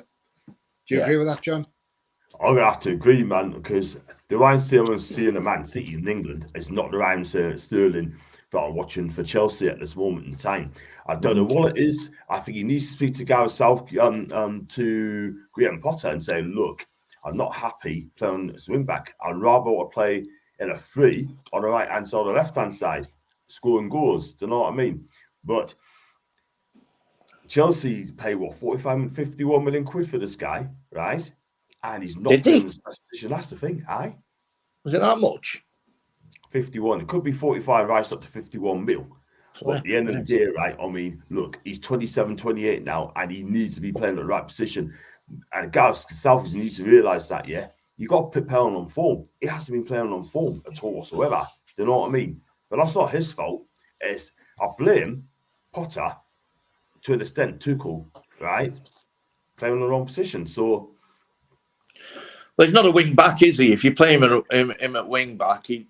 Do you agree with that, John? I'm going to have to agree, man, because the Ryan Sterling's seeing a Man City in England is not the Ryan Sterling that I'm watching for Chelsea at this moment in time. I don't know what it is. I think he needs to speak to Gareth Southgate, to Graham Potter and say, look, I'm not happy playing as wing back. I'd rather play in a 3 on the right-hand side or the left-hand side, scoring goals. Do you know what I mean? But Chelsea pay, 51 million quid for this guy, right? And he's not playing in his best position. That's the thing, aye? Was it that much? 51. It could be 45, right up to 51 mil. But at the end of the day, right, I mean, look, he's 27, 28 now, and he needs to be playing at the right position. And Gareth Southgate needs to realise that, yeah? You got to put playing on form. He hasn't been playing on form at all whatsoever. Do you know what I mean? But that's not his fault. I blame Potter to an extent, Tuchel, right? Playing in the wrong position. So, well, he's not a wing back, is he? If you play him at wing back, you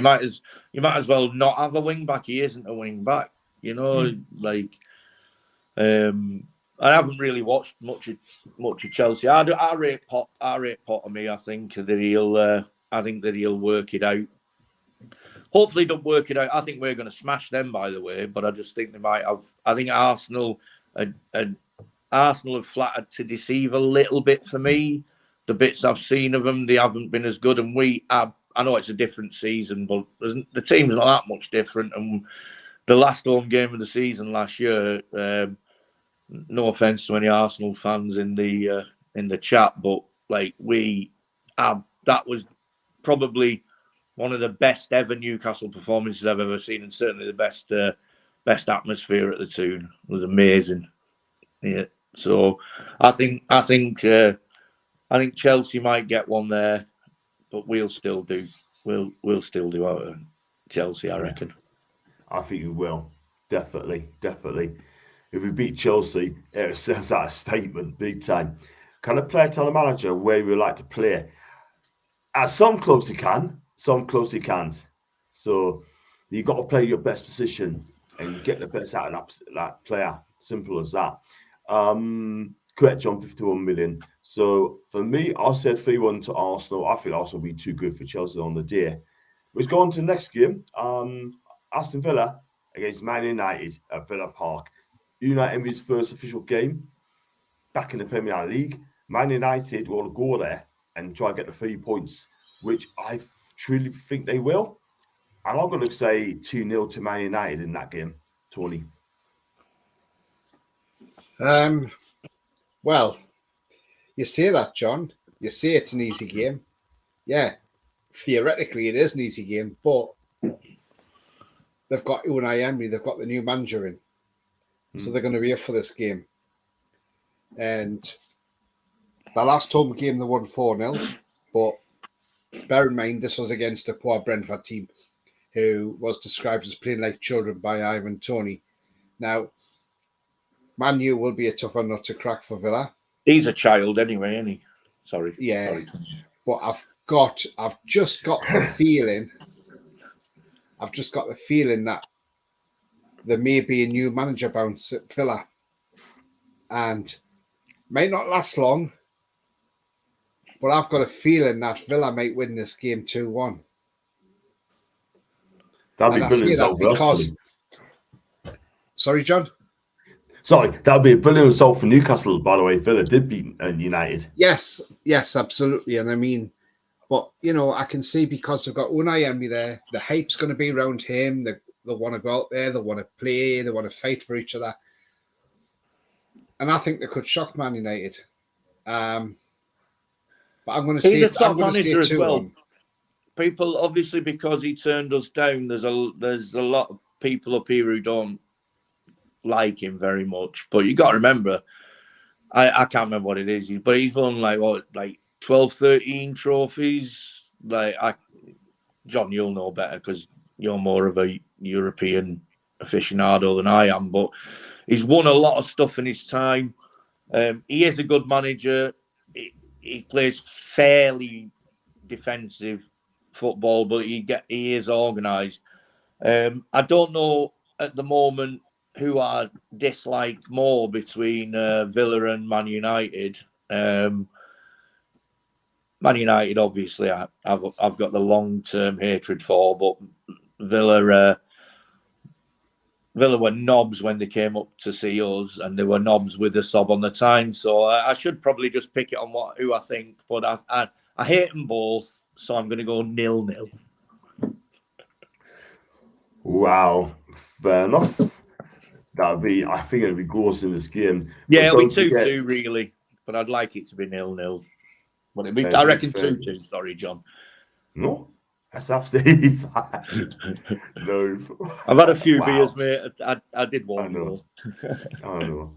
might as well not have a wing back. He isn't a wing back, you know. Like, I haven't really watched much of Chelsea. I rate Potter. Me, I think that he'll work it out. Hopefully, don't work it out. I think we're going to smash them, by the way. But I just think they might have. I think Arsenal have flattered to deceive a little bit for me. The bits I've seen of them, they haven't been as good. And I know it's a different season, but the team's not that much different. And the last home game of the season last year, no offense to any Arsenal fans in the chat, but like that was probably one of the best ever Newcastle performances I've ever seen, and certainly the best atmosphere at the Toon. It was amazing. Yeah. So I think Chelsea might get one there, but we'll still do out Chelsea, I reckon. I think we will. Definitely. If we beat Chelsea, it says that a statement, big time. Can a player tell a manager where we like to play? At some clubs he can, some clubs he can't. So you got to play your best position and get the best out of that player. Simple as that. Correct, John, 51 million. So for me, I said 3-1 to Arsenal. I think Arsenal will be too good for Chelsea on the day. Let's go on to the next game. Aston Villa against Man United at Villa Park. United in his first official game. back in the Premier League. Man United will go there and try and get the 3 points, which I truly think they will. And I'm going to say 2-0 to Man United in that game, Tony. Well, you say that, John. You say it's an easy game. Yeah, theoretically it is an easy game, but they've got Unai Emery, they've got the new manager in. So they're going to be up for this game. And the last home game they won 4-0, but bear in mind this was against a poor Brentford team who was described as playing like children by Ivan Toney. Now, Man U will be a tougher nut to crack for Villa. He's a child anyway, isn't he? Sorry. Yeah. Sorry. But I've just got the feeling that there may be a new manager bounce at Villa. And may not last long, but I've got a feeling that Villa might win this game 2-1. That'd be brilliant because... Sorry, John? Sorry, that would be a brilliant result for Newcastle, by the way. Villa did beat United. Yes, absolutely. And I mean, but, you know, I can see because they've got Unai Emery there, the hype's going to be around him. They want to go out there, they want to play, they want to fight for each other. And I think they could shock Man United. But I'm going to see he's a top manager as well. 2-1. People, obviously, because he turned us down, there's a lot of people up here who don't like him very much. But you got to remember, I can't remember what it is, but he's won like 12, 13 trophies. John, you'll know better because you're more of a European aficionado than I am. But he's won a lot of stuff in his time. He is a good manager. He plays fairly defensive football, but he is organised. I don't know at the moment who I dislike more between Villa and Man United. Man United, obviously, I've got the long-term hatred for, but Villa were knobs when they came up to see us, and they were knobs with a sob on the time. So I should probably just pick it on who I think, but I hate them both, so I'm going to go 0-0. Wow, fair enough. I think it'll be goals in this game. Yeah, it'll be 2-2 really, but I'd like it to be 0-0. But it'll be, I reckon 2-2. Sorry, John. No, that's absolutely fine. No, I've had a few beers, mate. I did one. I know. I know.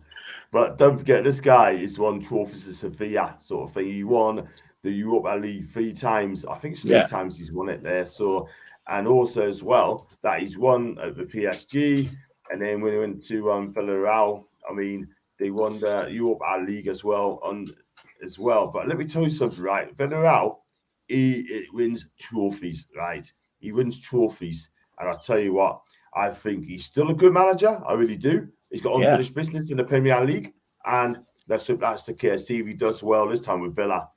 But don't forget, this guy has won trophies to Sevilla, sort of thing. He won the Europa League 3 times. I think it's 3 times he's won it there. So, and also as well that he's won at the PSG. And then when he went to Villarreal, I mean, they won the Europa League as well. But let me tell you something, right? Villarreal, he wins trophies, right? He wins trophies. And I'll tell you what, I think he's still a good manager. I really do. He's got unfinished business in the Premier League. And let's hope that's the case. See if he does well this time with Villa.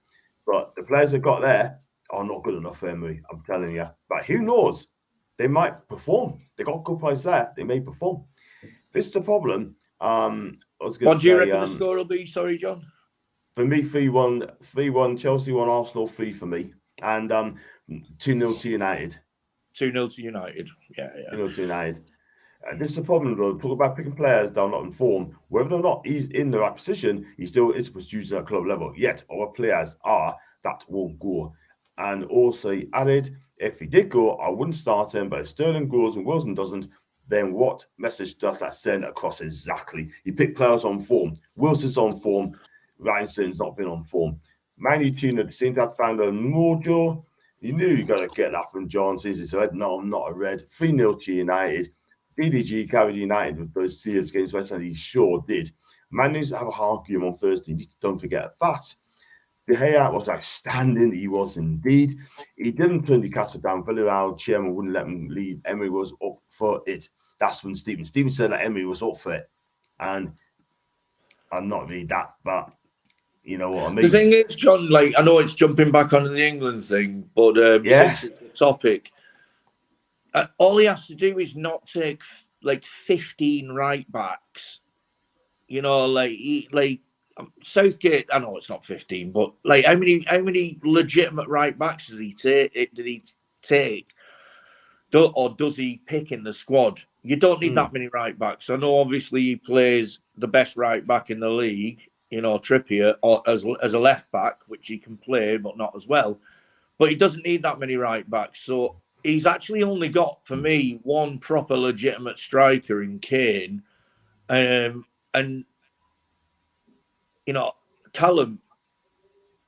But the players they've got there are not good enough for Emery, I'm telling you. But who knows? They might perform. They got good players there. They may perform. This is the problem. What do you reckon the score will be? Sorry, John. For me, 3-1. Chelsea 1, Arsenal 3 for me, and 2-0 to United. 2-0 to United. Yeah. 2-0 to United. This is the problem, though. Talk about picking players that are not in form. Whether or not he's in the right position, he still is producing at club level. Yet our players are that won't go. And also he added, if he did go, I wouldn't start him. But if Sterling goes and Wilson doesn't, then what message does that send across exactly? He picked players on form. Wilson's on form. Ryanson's not been on form. Man United seemed to have found a mojo. You knew you got to get that from John since he said, no, I'm not a red. 3-0 to United. DDG carried United with those series games, and he sure did. Man needs to have a hard game on Thursday. Don't forget that. De Gea was outstanding. He was indeed. He didn't turn Newcastle down. Villarreal chairman wouldn't let him leave. Emery was up for it. That's when Stephen said that Emery was up for it. And I'm not really that, but you know what I mean. The thing is, John, like, I know it's jumping back onto the England thing, but since it's the topic, all he has to do is not take like 15 right backs. You know, Southgate, I know it's not 15, but like how many legitimate right backs did he take? Or does he pick in the squad? You don't need that many right backs. I know obviously he plays the best right back in the league, Trippier, or as a left back, which he can play, but not as well. But he doesn't need that many right backs. So he's actually only got, for me, one proper legitimate striker in Kane. And Callum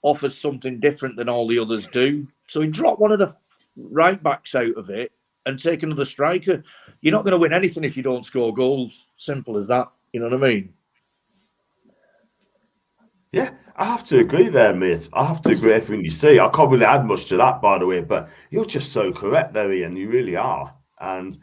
offers something different than all the others do. So he dropped one of the right backs out of it and take another striker. You're not going to win anything if you don't score goals. Simple as that. You know what I mean? Yeah, I have to agree there, mate. I have to agree with everything you say. I can't really add much to that, by the way, but you're just so correct there, Ian. You really are. And,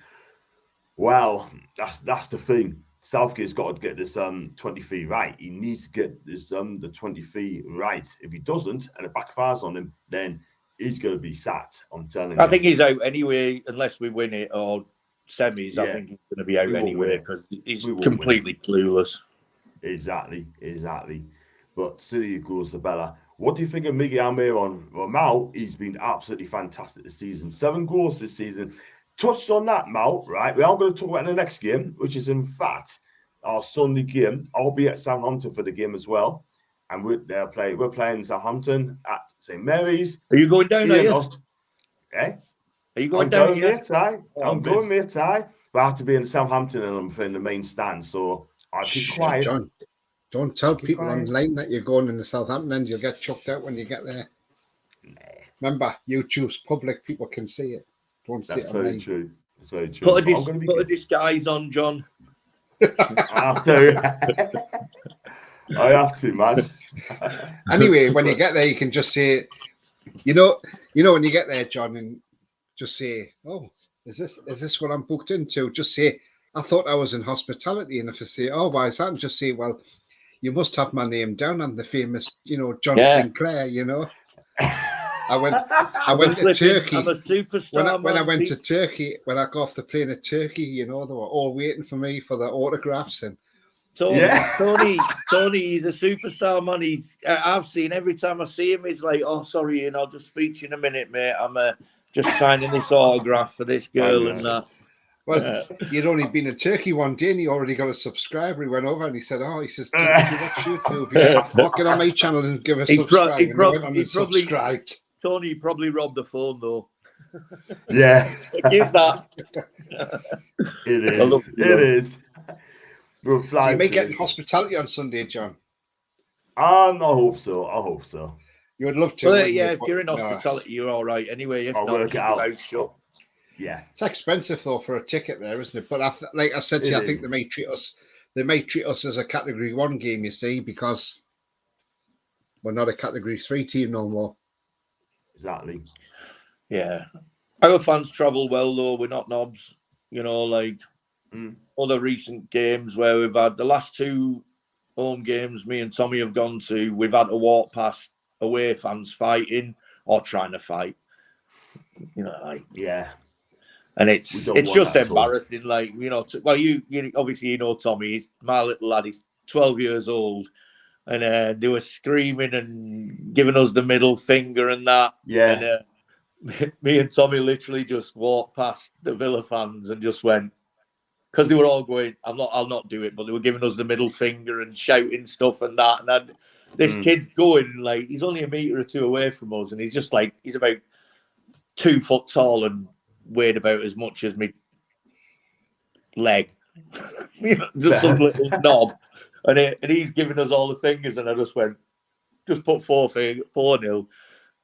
well, that's the thing. Southgate's got to get this 23 right. He needs to get this the 23 right. If he doesn't, and it backfires on him, then he's going to be sat. I'm telling you. I think he's out anyway, unless we win it or semis. Yeah, I think he's going to be out anyway because he's completely clueless. Exactly. But City goes to Bella. What do you think of Miguel Almiron? Well, Mal, he's been absolutely fantastic this season. 7 goals this season. Touched on that, Mal, right? We are going to talk about the next game, which is in fact our Sunday game. I'll be at Southampton for the game as well. And we're playing Southampton at St. Mary's. Are you going down there? Eh? Are you going down here? I'm going, mate. But I have to be in Southampton and I'm in the main stand, so I keep quiet. John, don't tell people online that you're going in the Southampton end. You'll get chucked out when you get there. Nah. Remember, YouTube's public. People can see it. Don't see it online. True. That's very true. Put a disguise on, John. I have to. I have to, man. Anyway, when you get there, you can just say, when you get there, John, and just say, "Oh, is this what I'm booked into?" Just say, "I thought I was in hospitality," and if I say, "Oh, why is that?" And just say, "Well, you must have my name down on the famous, John Sinclair." I went to Turkey. I'm a superstar. When I went to Turkey, when I got off the plane at Turkey, they were all waiting for me for the autographs and. Tony, he's a superstar, man. I've seen every time I see him, he's like, "Oh, sorry, Ian, I'll just speak to you in a minute, mate. I'm just signing this autograph for this girl and that." Well, you'd only been in Turkey one day and he already got a subscriber. He went over and he said, "Oh, he says, do you watch YouTube? Yeah, walk it on my channel and give a subscribe." He subscribed. Tony probably robbed the phone though. Yeah, is that? It is. So you may get hospitality on Sunday, John. I hope so. You would love to. Well, if you're in hospitality, you're all right. Anyway, if I'll not, work it out. Shut. Yeah, it's expensive though for a ticket there, isn't it? But like I said to you, I think they may treat us as a Category 1 game. You see, because we're not a Category 3 team no more. Exactly. Yeah, our fans travel well though. We're not knobs. Other recent games where we've had the last 2 home games me and Tommy have gone to, we've had to walk past away fans fighting or trying to fight. Yeah. And it's just embarrassing. You obviously Tommy, he's my little lad, he's 12 years old. And they were screaming and giving us the middle finger and that. Yeah. And me and Tommy literally just walked past the Villa fans and just went, because they were all going, I'll not do it, but they were giving us the middle finger and shouting stuff and that. And this kid's going, he's only a metre or 2 away from us. And he's just he's about 2 foot tall and weighed about as much as me leg. Just some little knob. And he's giving us all the fingers. And I just went, just put 4-0.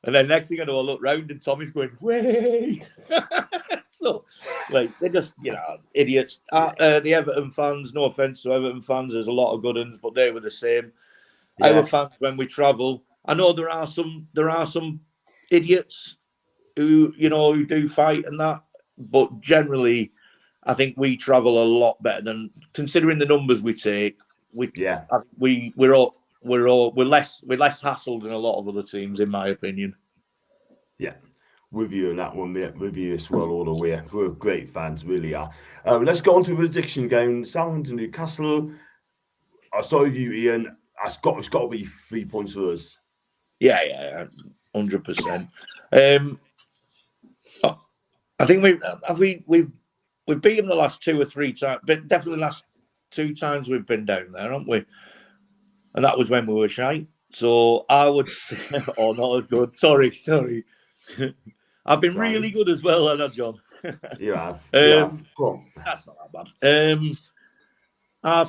And then next thing I know, I look round and Tommy's going, "Way!" So, they're just, idiots. The Everton fans, no offence to Everton fans, there's a lot of good ones, but they were the same. Yeah. Our fans, when we travel, I know there are some idiots who do fight and that, but generally, I think we travel a lot better than, considering the numbers we take. We're less hassled than a lot of other teams, in my opinion. Yeah, with you on that one, mate. With you as well all the way. We're great fans, really are. Let's go on to the prediction game. Southampton Newcastle. I saw you, Ian. it's got to be 3 points for us. Yeah, 100%. I think we've beaten the last 2 or 3 times, but definitely the last 2 times we've been down there, haven't we? And that was when we were shy. So I would say, oh, not as good. Sorry. I've been really good as well, haven't I, John? You have. Go on. That's not that bad. I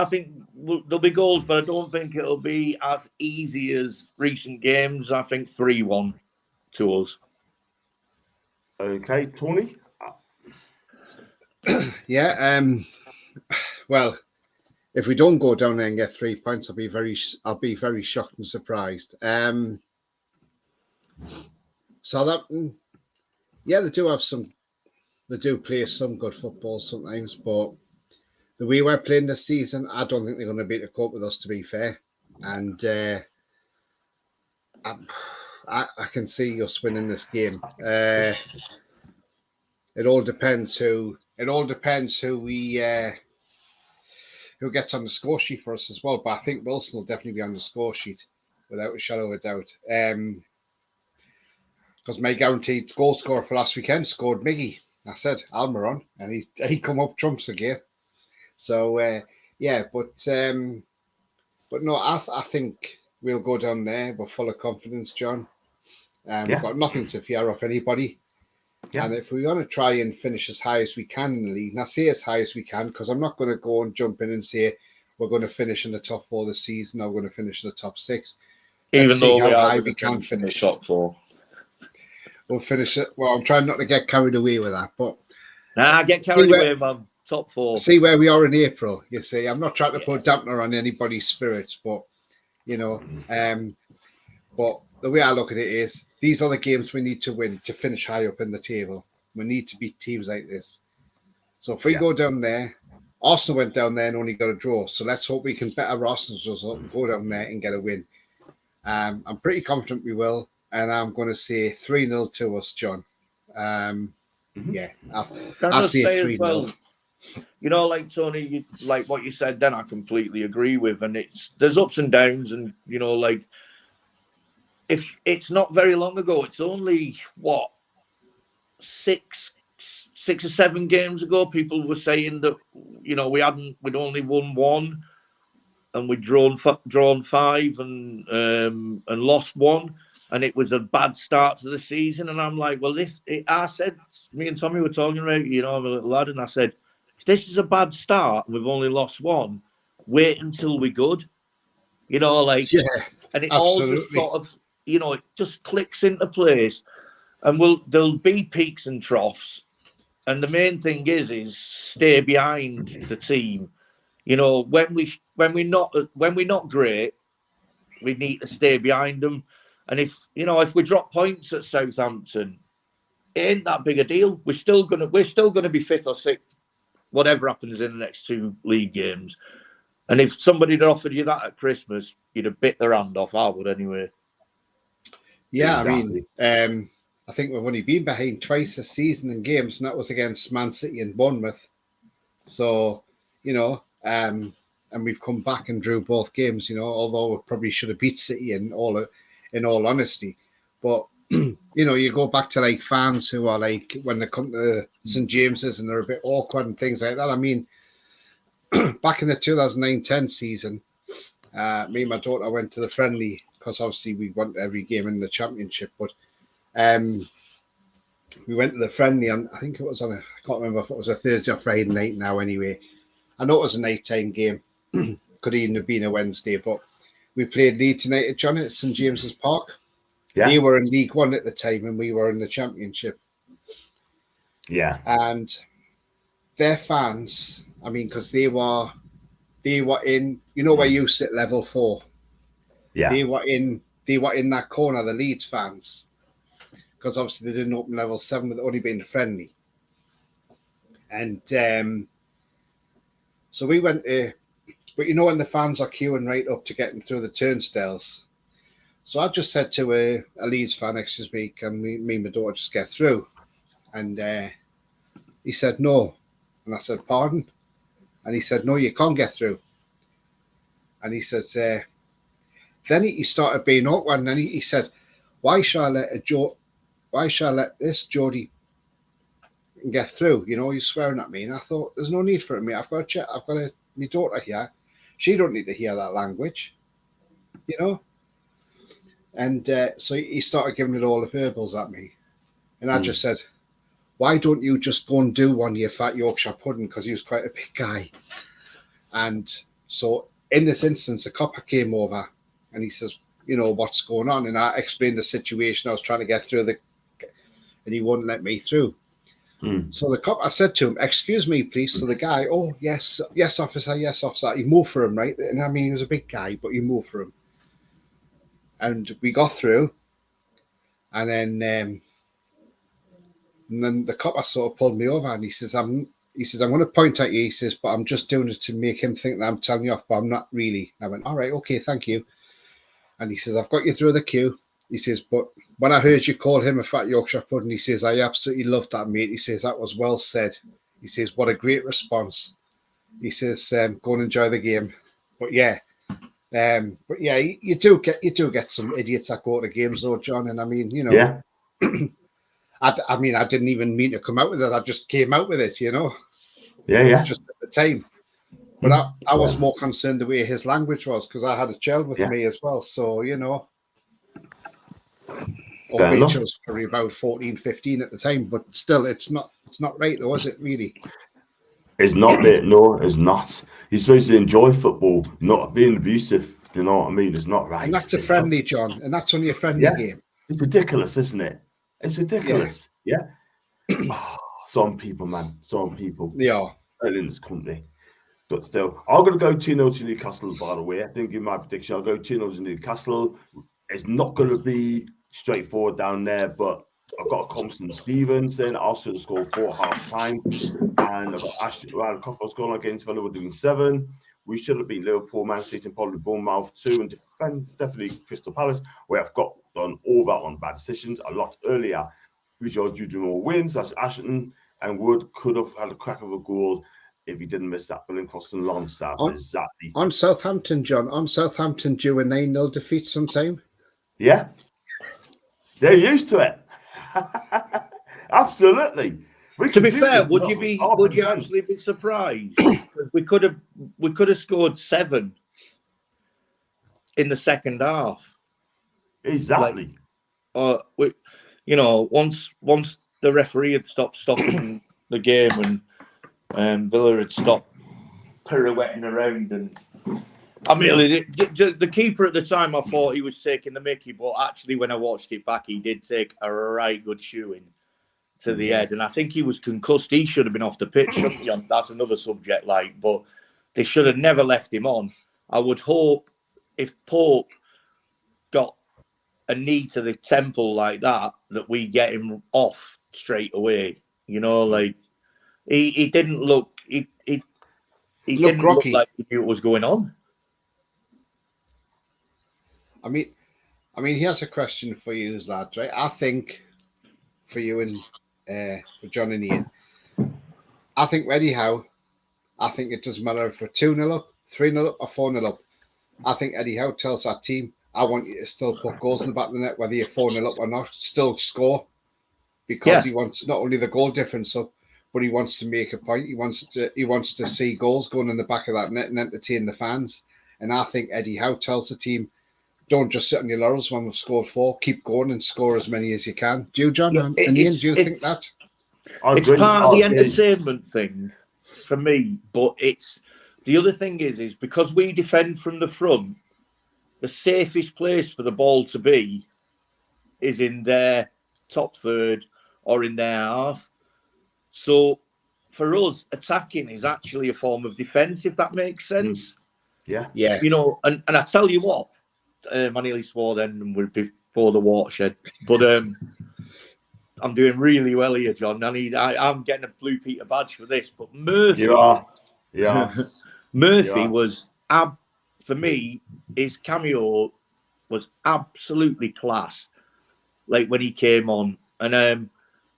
think there'll be goals, but I don't think it'll be as easy as recent games. I think 3-1 to us. Okay, Tony. Yeah. Well, if we don't go down there and get 3 points, I'll be very shocked and surprised. Southampton, yeah, they do play some good football sometimes, but the way we're playing this season, I don't think they're going to be able to cope with us, to be fair. And I can see us winning this game. It all depends who gets on the score sheet for us as well. But I think Wilson will definitely be on the score sheet without a shadow of a doubt. Because my guaranteed goal scorer for last weekend scored Miggy. I said Almiron, and he come up trumps again. So but no, I think we'll go down there. We're full of confidence, John. We've got nothing to fear off anybody. Yeah. And if we want to try and finish as high as we can in the league, and I say as high as we can, because I'm not going to go and jump in and say we're going to finish in the top 4 this season, or we're going to finish in the top 6. Even though we can finish top 4. We'll finish it. Well, I'm trying not to get carried away with that, but get carried away, man. Top 4. See where we are in April. You see, I'm not trying to put a dampener on anybody's spirits, but but the way I look at it is these are the games we need to win to finish high up in the table. We need to beat teams like this. So if we go down there, Arsenal went down there and only got a draw. So let's hope we can better Arsenal's result and go down there and get a win. I'm pretty confident we will. And I'm going to say 3-0 to us, John. Yeah, I'll say 3-0. Well, like Tony, like what you said, then I completely agree with. And there's ups and downs, and if it's not very long ago, it's only six or 7 games ago, people were saying that we'd only won 1, and we'd drawn 5 and lost 1. And it was a bad start to the season. And I'm like, well, I said, me and Tommy were talking about, I'm a little lad, and I said, if this is a bad start and we've only lost 1, wait until we're good. And it all just sort of, it just clicks into place. And there'll be peaks and troughs. And the main thing is stay behind the team. When we're not great, we need to stay behind them. And if we drop points at Southampton, it ain't that big a deal. We're still gonna be 5th or 6th, whatever happens in the next 2 league games. And if somebody had offered you that at Christmas, you'd have bit their hand off. I would anyway. Yeah, exactly. I mean, I think we've only been behind twice this season in games, and that was against Man City and Bournemouth. So, and we've come back and drew both games. Although we probably should have beat City in all honesty. But, you go back to fans who are when they come to St. James's and they're a bit awkward and things like that. I mean, back in the 2009-10 season, me and my daughter went to the friendly because obviously we went to every game in the championship. But we went to the friendly, and I think it was I can't remember if it was a Thursday or Friday night now anyway. I know it was a nighttime game. Could even have been a Wednesday, but we played Leeds United, John, at St. James's Park. Yeah. They were in League One at the time, and we were in the Championship. Yeah. And their fans, I mean, because they were in, where you sit level 4. Yeah. They were in that corner, the Leeds fans, because obviously they didn't open level 7 with only being friendly. And so we went to. But when the fans are queuing right up to getting through the turnstiles. So I just said to a Leeds fan, excuse me, can me and my daughter just get through? And he said, no. And I said, pardon? And he said, no, you can't get through. And he says, then he started being awkward, and then he said, why shall I let this Geordie get through? You know, he's swearing at me. And I thought, there's no need for it, mate. I've got my daughter here. She don't need to hear that language, you know? And so he started giving it all the verbals at me. And I just said, why don't you just go and do one, you fat Yorkshire pudding? Because he was quite a big guy. And so in this instance, a copper came over and he says, you know, what's going on? And I explained the situation. I was trying to get through and he wouldn't let me through. So the cop, I said to him, excuse me, please. So the guy, oh, yes, officer, yes, officer. He moved for him, right? And I mean, he was a big guy, but he moved for him. And we got through. And then the cop sort of pulled me over and he says, I'm going to point at you. He says, but I'm just doing it to make him think that I'm telling you off, but I'm not really. I went, all right, okay, thank you. And he says, I've got you through the queue. He says, but when I heard you call him a fat Yorkshire pudding, he says, I absolutely loved that, mate. He says, that was well said. He says, what a great response. He says, go and enjoy the game. But yeah, you do get some idiots that go to games though, John. And I mean, you know, Yeah. I mean, I didn't even mean to come out with it. I just came out with it, you know. Yeah, yeah. Just at the time. But I was more concerned the way his language was because I had a child with me as well. So, you know. Rachel was probably about 14, 15 at the time, but still, it's not right, though, is it? Really, it's not, mate. No, it's not. You're supposed to enjoy football, not being abusive. Do you know what I mean? It's not right. And that's a friendly, John, and that's only a friendly game. It's ridiculous, isn't it? It's ridiculous. Yeah. Some people, man. Some people. Yeah. In this country. But still, I'm going to go 2-0 to Newcastle, by the way. I didn't give my prediction. I'll go 2-0 to Newcastle. It's not going to be straightforward down there, but I've got a Constant Stevens saying Arsenal score 4 half-time. And I've got Aston Coffey scoring against Villa. We're doing 7. We should have beaten Liverpool, Man City, and probably Bournemouth 2, and definitely Crystal Palace, where I've got done over on bad decisions a lot earlier. Which are due to more wins. That's Aston, and Wood could have had a crack of a goal if he didn't miss that Billing Crossing Longstaff. Exactly. On Southampton, John. On Southampton due a 9-0 defeat sometime. Yeah. They're used to it. Absolutely. To be fair, would you actually be surprised? Because we could have scored 7 in the second half. Exactly. You know, once the referee had stopped stopping the game and Villa had stopped pirouetting around, and I mean, the keeper at the time, I thought he was taking the mickey, but actually, when I watched it back, he did take a right good shoeing to the head, and I think he was concussed. He should have been off the pitch. That's another subject, but they should have never left him on. I would hope if Pope got a knee to the temple like that we get him off straight away. You know, like he didn't look he didn't look like he knew what was going on. I mean, here's a question for you, lads, right? I think for you and for John and Ian, I think Eddie Howe, I think it doesn't matter if we're 2-0 up, 3-0 up, or 4-0 up. I think Eddie Howe tells that team, I want you to still put goals in the back of the net, whether you're 4-0 up or not, still score. Because he wants not only the goal difference up, but he wants to make a point. He wants to see goals going in the back of that net and entertain the fans. And I think Eddie Howe tells the team, don't just sit on your laurels when we've scored 4. Keep going and score as many as you can. Do you, John? And Ian, do you think that? It's part of the entertainment thing for me. But the other thing is because we defend from the front, the safest place for the ball to be is in their top third or in their half. So for us, attacking is actually a form of defence, if that makes sense. Yeah. You know, and I tell you what, I nearly swore then before the watershed, but I'm doing really well here, John. I'm getting a Blue Peter badge for this, but Murphy. You are. Yeah. Murphy was for me, his cameo was absolutely class. Like when he came on, and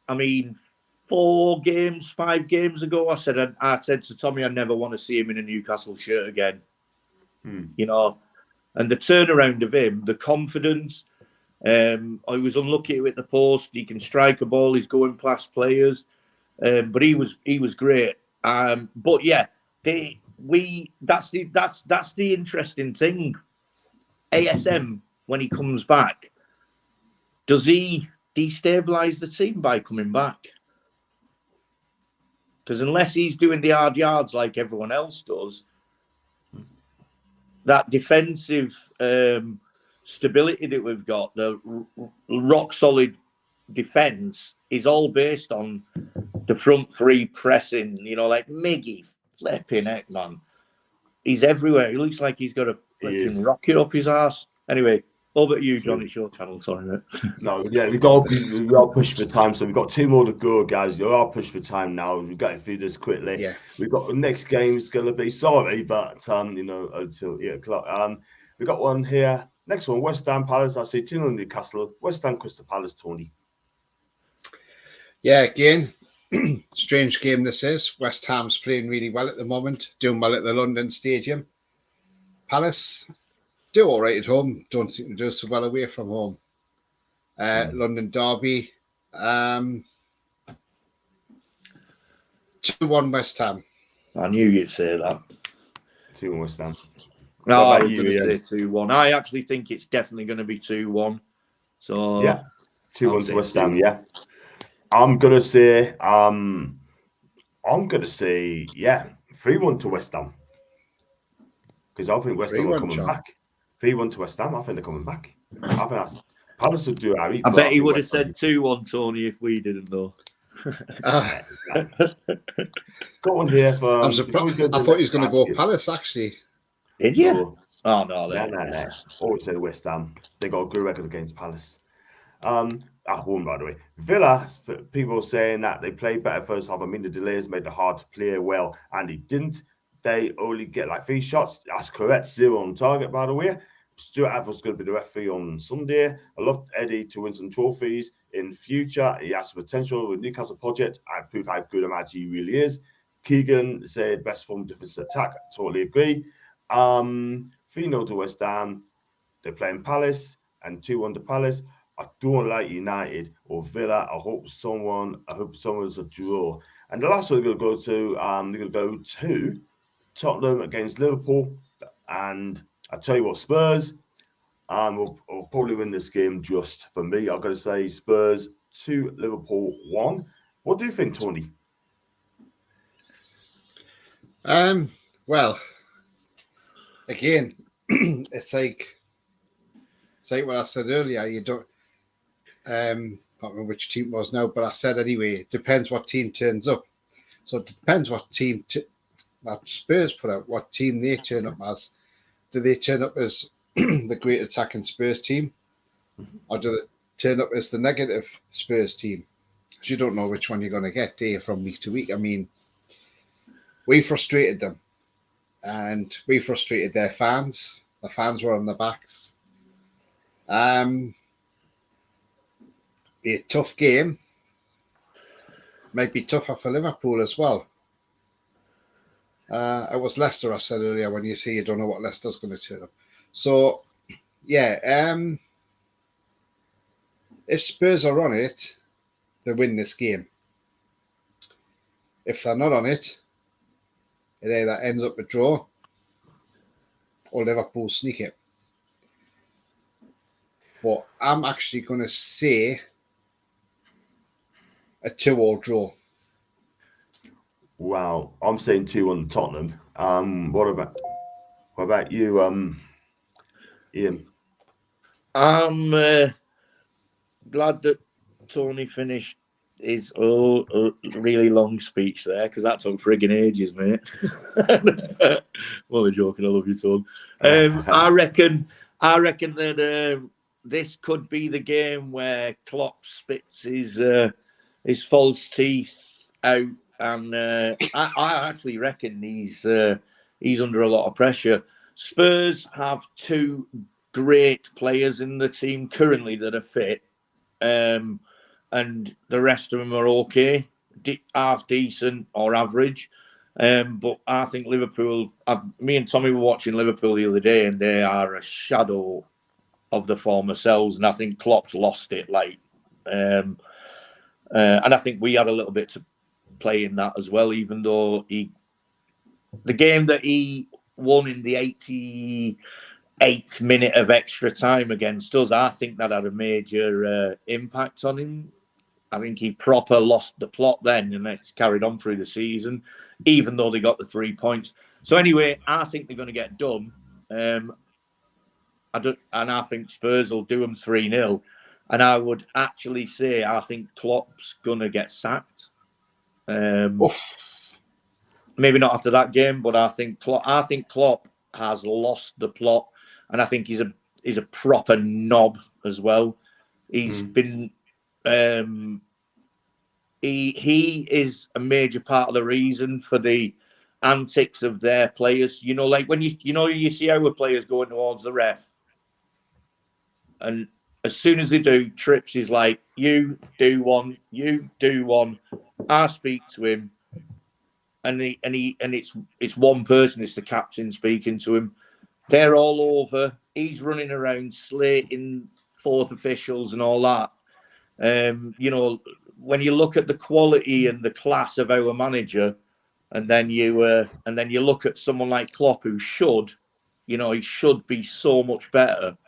I mean, 5 games ago, I said to Tommy, I never want to see him in a Newcastle shirt again. you know, and the turnaround of him, the confidence. I was unlucky with the post. He can strike a ball. He's going past players, but he was great. But yeah, that's the interesting thing. ASM, when he comes back, does he destabilize the team by coming back? Because unless he's doing the hard yards like everyone else does, that defensive stability that we've got, the rock solid defense, is all based on the front three pressing. You know, like Miggy, flipping heck, man. He's everywhere. He looks like he's got a flipping rocket up his ass. Anyway, over to you, John. It's your channel. Sorry, mate. No, yeah, we got push for time, so we've got 2 more to go, guys. You are pushed for time now. We've got to through this quickly. Yeah, we've got the next game is going to be but you know, until 8 o'clock. We got one here. Next one, West Ham Palace. I see 2-0 Newcastle. West Ham Crystal Palace. Tony. Yeah, again, strange game this is. West Ham's playing really well at the moment, doing well at the London Stadium. Palace do all right at home, don't seem to do so well away from home. London derby, 2-1 West Ham. I knew you'd say that. 2-1 West Ham. No, I was going to say 2-1. I actually think it's definitely going to be 2-1. So yeah, 2-1 to West Ham. Yeah, I'm gonna say 3-1 to West Ham, because I think West Ham are coming back. 3-1 to West Ham. I think they're coming back. I think that's Palace would do it. I bet he would have said 2-1, Tony, if we didn't know. Got one here for. I'm surprised. I thought he was going to go Palace, actually. Did you? Oh no, no. Always said West Ham. They got a good record against Palace. I won, by the way. Villa, people saying that they played better first half. I mean, the delays made it hard to play well, and he didn't. They only get like 3 shots. That's correct. 0 on target, by the way. Stuart Atwood's going to be the referee on Sunday. I love Eddie to win some trophies in future. He has potential with Newcastle project. I prove how good a man he really is. Keegan said best form defense attack. Totally agree. 3-0 to West Ham. They're playing Palace and 2-1 to Palace. I don't like United or Villa. I hope someone's a draw. And the last one we're going to go to Tottenham against Liverpool. And I tell you what, Spurs will probably win this game just for me. I'm going to say Spurs 2, Liverpool 1. What do you think, Tony? Well, again, it's like what I said earlier. You don't can't remember which team it was now, but I said anyway, it depends what team turns up. So it depends what team that Spurs put out, what team they turn up as. Do they turn up as the great attacking Spurs team, or do they turn up as the negative Spurs team? Because you don't know which one you're going to get, do you, from week to week. I mean, we frustrated them, and we frustrated their fans. The fans were on their backs. Be a tough game. Might be tougher for Liverpool as well. It was Leicester, I said earlier, when you say you don't know what Leicester's going to turn up. So, yeah, if Spurs are on it, they win this game. If they're not on it, it either ends up a draw or Liverpool sneak it. But I'm actually going to say a 2-2 draw. Wow, I'm saying 2-1 Tottenham. What about you, Ian? I'm glad that Tony finished his really long speech there, because that took frigging ages, mate. Well, I'm joking. I love you, Tony. I reckon that this could be the game where Klopp spits his false teeth out. And I actually reckon he's under a lot of pressure. Spurs have 2 great players in the team currently that are fit, and the rest of them are okay, half decent or average. But I think Liverpool, me and Tommy were watching Liverpool the other day, and they are a shadow of the former selves. And I think Klopp's lost it. And I think we had a little bit to play in that as well, even though the game that he won in the 88th minute of extra time against us, I think that had a major impact on him. I think he proper lost the plot then, and it's carried on through the season, even though they got the 3 points. So anyway, I think they're going to get done. And I think Spurs will do them 3-0. And I would actually say I think Klopp's going to get sacked. Maybe not after that game, but I think Klopp has lost the plot, and I think he's a proper knob as well. He's been he is a major part of the reason for the antics of their players. You know, like when you see our players going towards the ref, and as soon as they do, Trips is like, you do one. I speak to him, and it's one person, it's the captain speaking to him. They're all over. He's running around slating fourth officials and all that. When you look at the quality and the class of our manager, and then you look at someone like Klopp, who he should be so much better.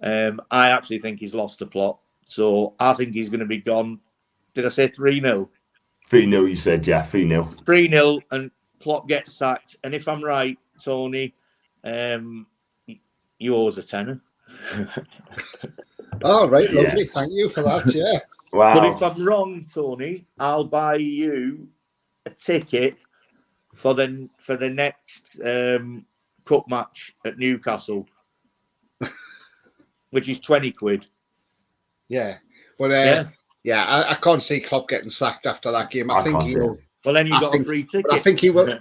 I actually think he's lost the plot. So I think he's going to be gone. Did I say 3-0? 3-0, you said, yeah, 3-0. 3-0, and Klopp gets sacked. And if I'm right, Tony, you owe us a tenner. All right, lovely. Yeah. Thank you for that, yeah. Wow. But if I'm wrong, Tony, I'll buy you a ticket for the next cup match at Newcastle, which is 20 quid. Yeah. But I can't see Klopp getting sacked after that game. I think he'll. Well, then you've got a free ticket. I think he will.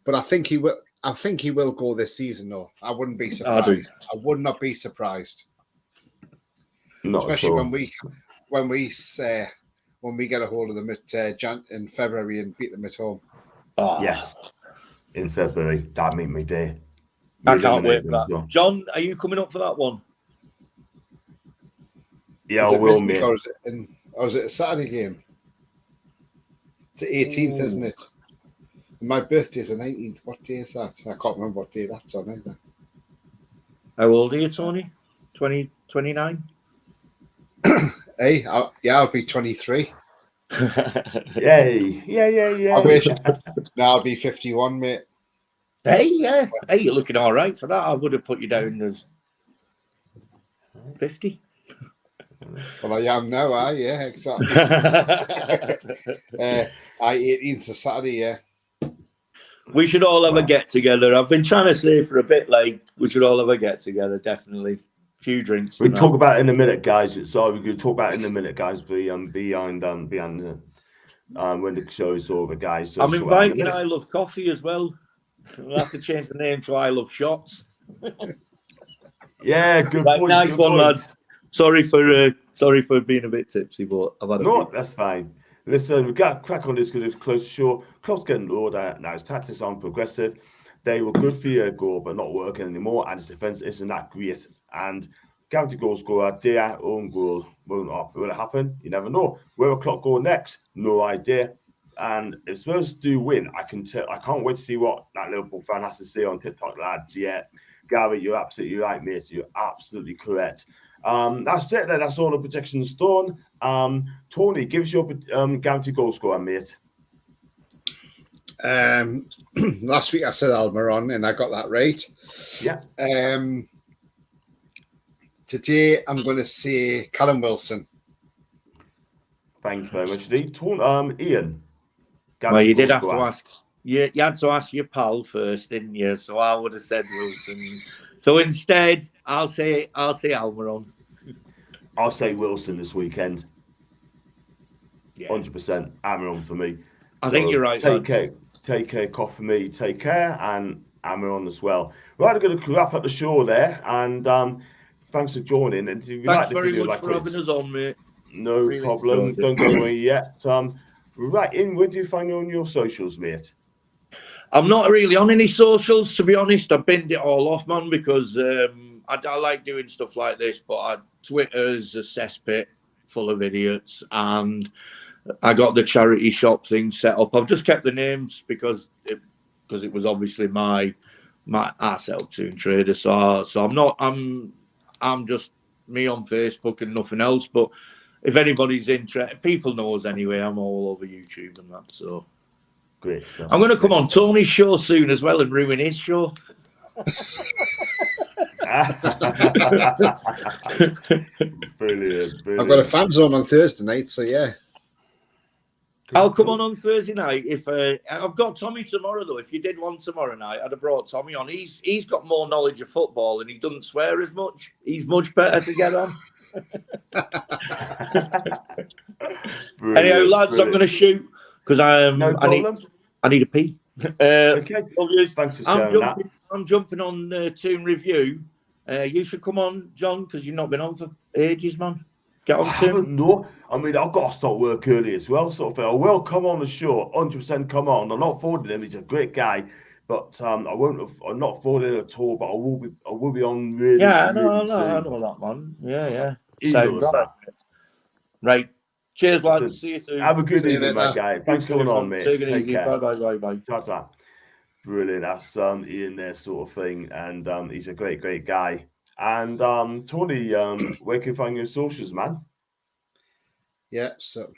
But I think he will. I think he will go this season, though. I wouldn't be surprised. I would not be surprised. Especially when we get a hold of them in February and beat them at home. Oh. Yes, in February. That'd make me day. I can't wait for that. Well. John, are you coming up for that one? Yeah, I will, mate. Or is it a Saturday game? It's the 18th, isn't it? My birthday's the 19th. What day is that? I can't remember what day that's on either. How old are you, Tony? 20, 29? Hey, I'll be 23. Yay. Yeah. I wish. Now I'll be 51, mate. Hey, yeah. Hey, you're looking all right for that. I would have put you down as 50. Well, I am now, yeah, exactly. 18th of Saturday, yeah. We should all have a get together. I've been trying to say for a bit, we should all have a get together, definitely. A few drinks. We'll talk about it in a minute, guys. So we're going to talk about it in a minute, guys. Behind when the show is over, guys. So I'm inviting I Love Coffee as well. We'll have to change the name to I Love Shots. Yeah, good point. Nice good one, point. Lads. Sorry for being a bit tipsy, but I've had a that's fine. Listen, we've got to crack on this because it's close to show. Klopp's getting older. Now his tactics aren't progressive. They were good for your goal, but not working anymore. And his defence isn't that great. And guaranteed goal scorer, their own goal won't up. Will it happen? You never know. Where will Klopp go next? No idea. And if Spurs do win, I can't wait to see what that Liverpool fan has to say on TikTok, lads. Yeah, Gary, you're absolutely right, mate. You're absolutely correct. That's it then. That's all the projections done. Tony, give us your guaranteed goal scorer, mate. Last week I said Almiron and I got that right. Yeah. Today I'm going to say Callum Wilson. Thank you very much, Ian. Well, you did have to ask. You had to ask your pal first, didn't you? So I would have said Wilson. So instead, I'll say Almiron. I'll say Wilson this weekend. Yeah. 100% Almiron for me. I think you're right. Take care, Cough for me. Take care, and Almiron as well. Right, I'm going to wrap up the show there, and thanks for joining. And if you thanks very much for having us on, mate. No really problem. Don't go away yet. Right, where do you find you on your socials, mate? I'm not really on any socials, to be honest. I binned it all off, man, because I like doing stuff like this, but Twitter's a cesspit full of idiots, and I got the charity shop thing set up. I've just kept the names because it was obviously my ourselves soon trader. So I'm just me on Facebook and nothing else. But if anybody's interested, people knows anyway. I'm all over YouTube and that. So great stuff. I'm going to come on Tony's show soon as well and ruin his show. Brilliant. I've got a fan zone on Thursday night, so yeah. I'll come on Thursday night. If I've got Tommy tomorrow though. If you did one tomorrow night, I'd have brought Tommy on. He's got more knowledge of football and he doesn't swear as much. He's much better to get on. Anyhow, lads, I'm going to shoot because I need a pee. Okay. Thanks for sharing that. I'm jumping on Toon Review. You should come on, John, because you've not been on for ages, man. Get on soon. No, I mean, I've got to start work early as well, sort of thing. I will come on the show, 100% come on. I'm not forwarding him; he's a great guy, but I'm not forwarding at all. But I will be on really. Yeah, I know that, man. Yeah. He knows that. Right. Cheers, lads. See you soon. Have a good evening, my guy. Thanks for coming on, mate. Take it Take easy. care. Bye. Ta-ta. Brilliant. That's Ian there, sort of thing, and he's a great guy. And Tony, where can you find your socials, man? Yeah, so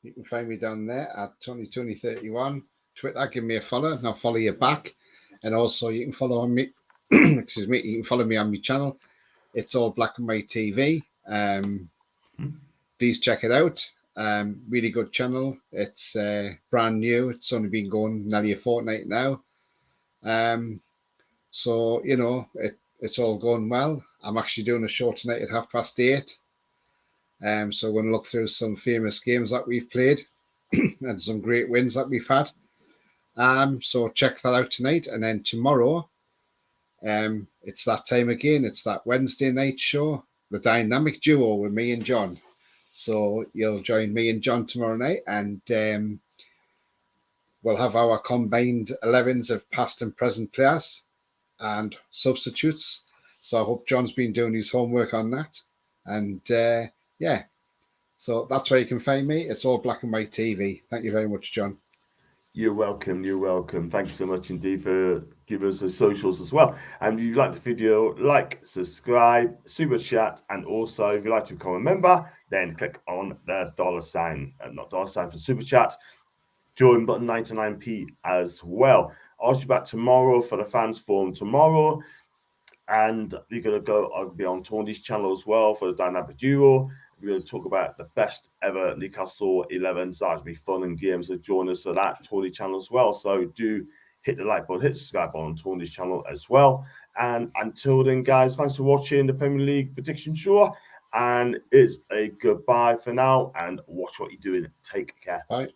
you can find me down there at Tony31. Twitter, give me a follow, and I'll follow you back. And also, you can follow on me. Excuse me. You can follow me on my channel. It's all Black and White TV. Please check it out. Really good channel. It's brand new. It's only been going nearly a fortnight now. So you know it's all going well. I'm actually doing a show tonight at 8:30. So we're going to look through some famous games that we've played and some great wins that we've had. So check that out tonight, and then tomorrow, it's that time again. It's that Wednesday night show, the dynamic duo with me and John. So you'll join me and John tomorrow night, and we'll have our combined 11s of past and present players and substitutes. So I hope John's been doing his homework on that. And yeah, so that's where you can find me. It's all Black and White TV. Thank you very much, John. You're welcome. Thank you so much indeed for giving us the socials as well. And if you like the video, like, subscribe, super chat, and also if you'd like to become a member, then click on the $sign, not $sign for super chat. Join button 99p as well. I'll be back tomorrow for the fans forum tomorrow. And you're going to go, I'll be on Tony's channel as well for the dynamic duo. We're going to talk about the best ever Newcastle 11s. That'll be fun and games. So join us for that Tony channel as well. So do hit the like button, hit the subscribe button on Tony's channel as well. And until then, guys, thanks for watching the Premier League prediction show. And it's a goodbye for now. And watch what you're doing. Take care. Bye.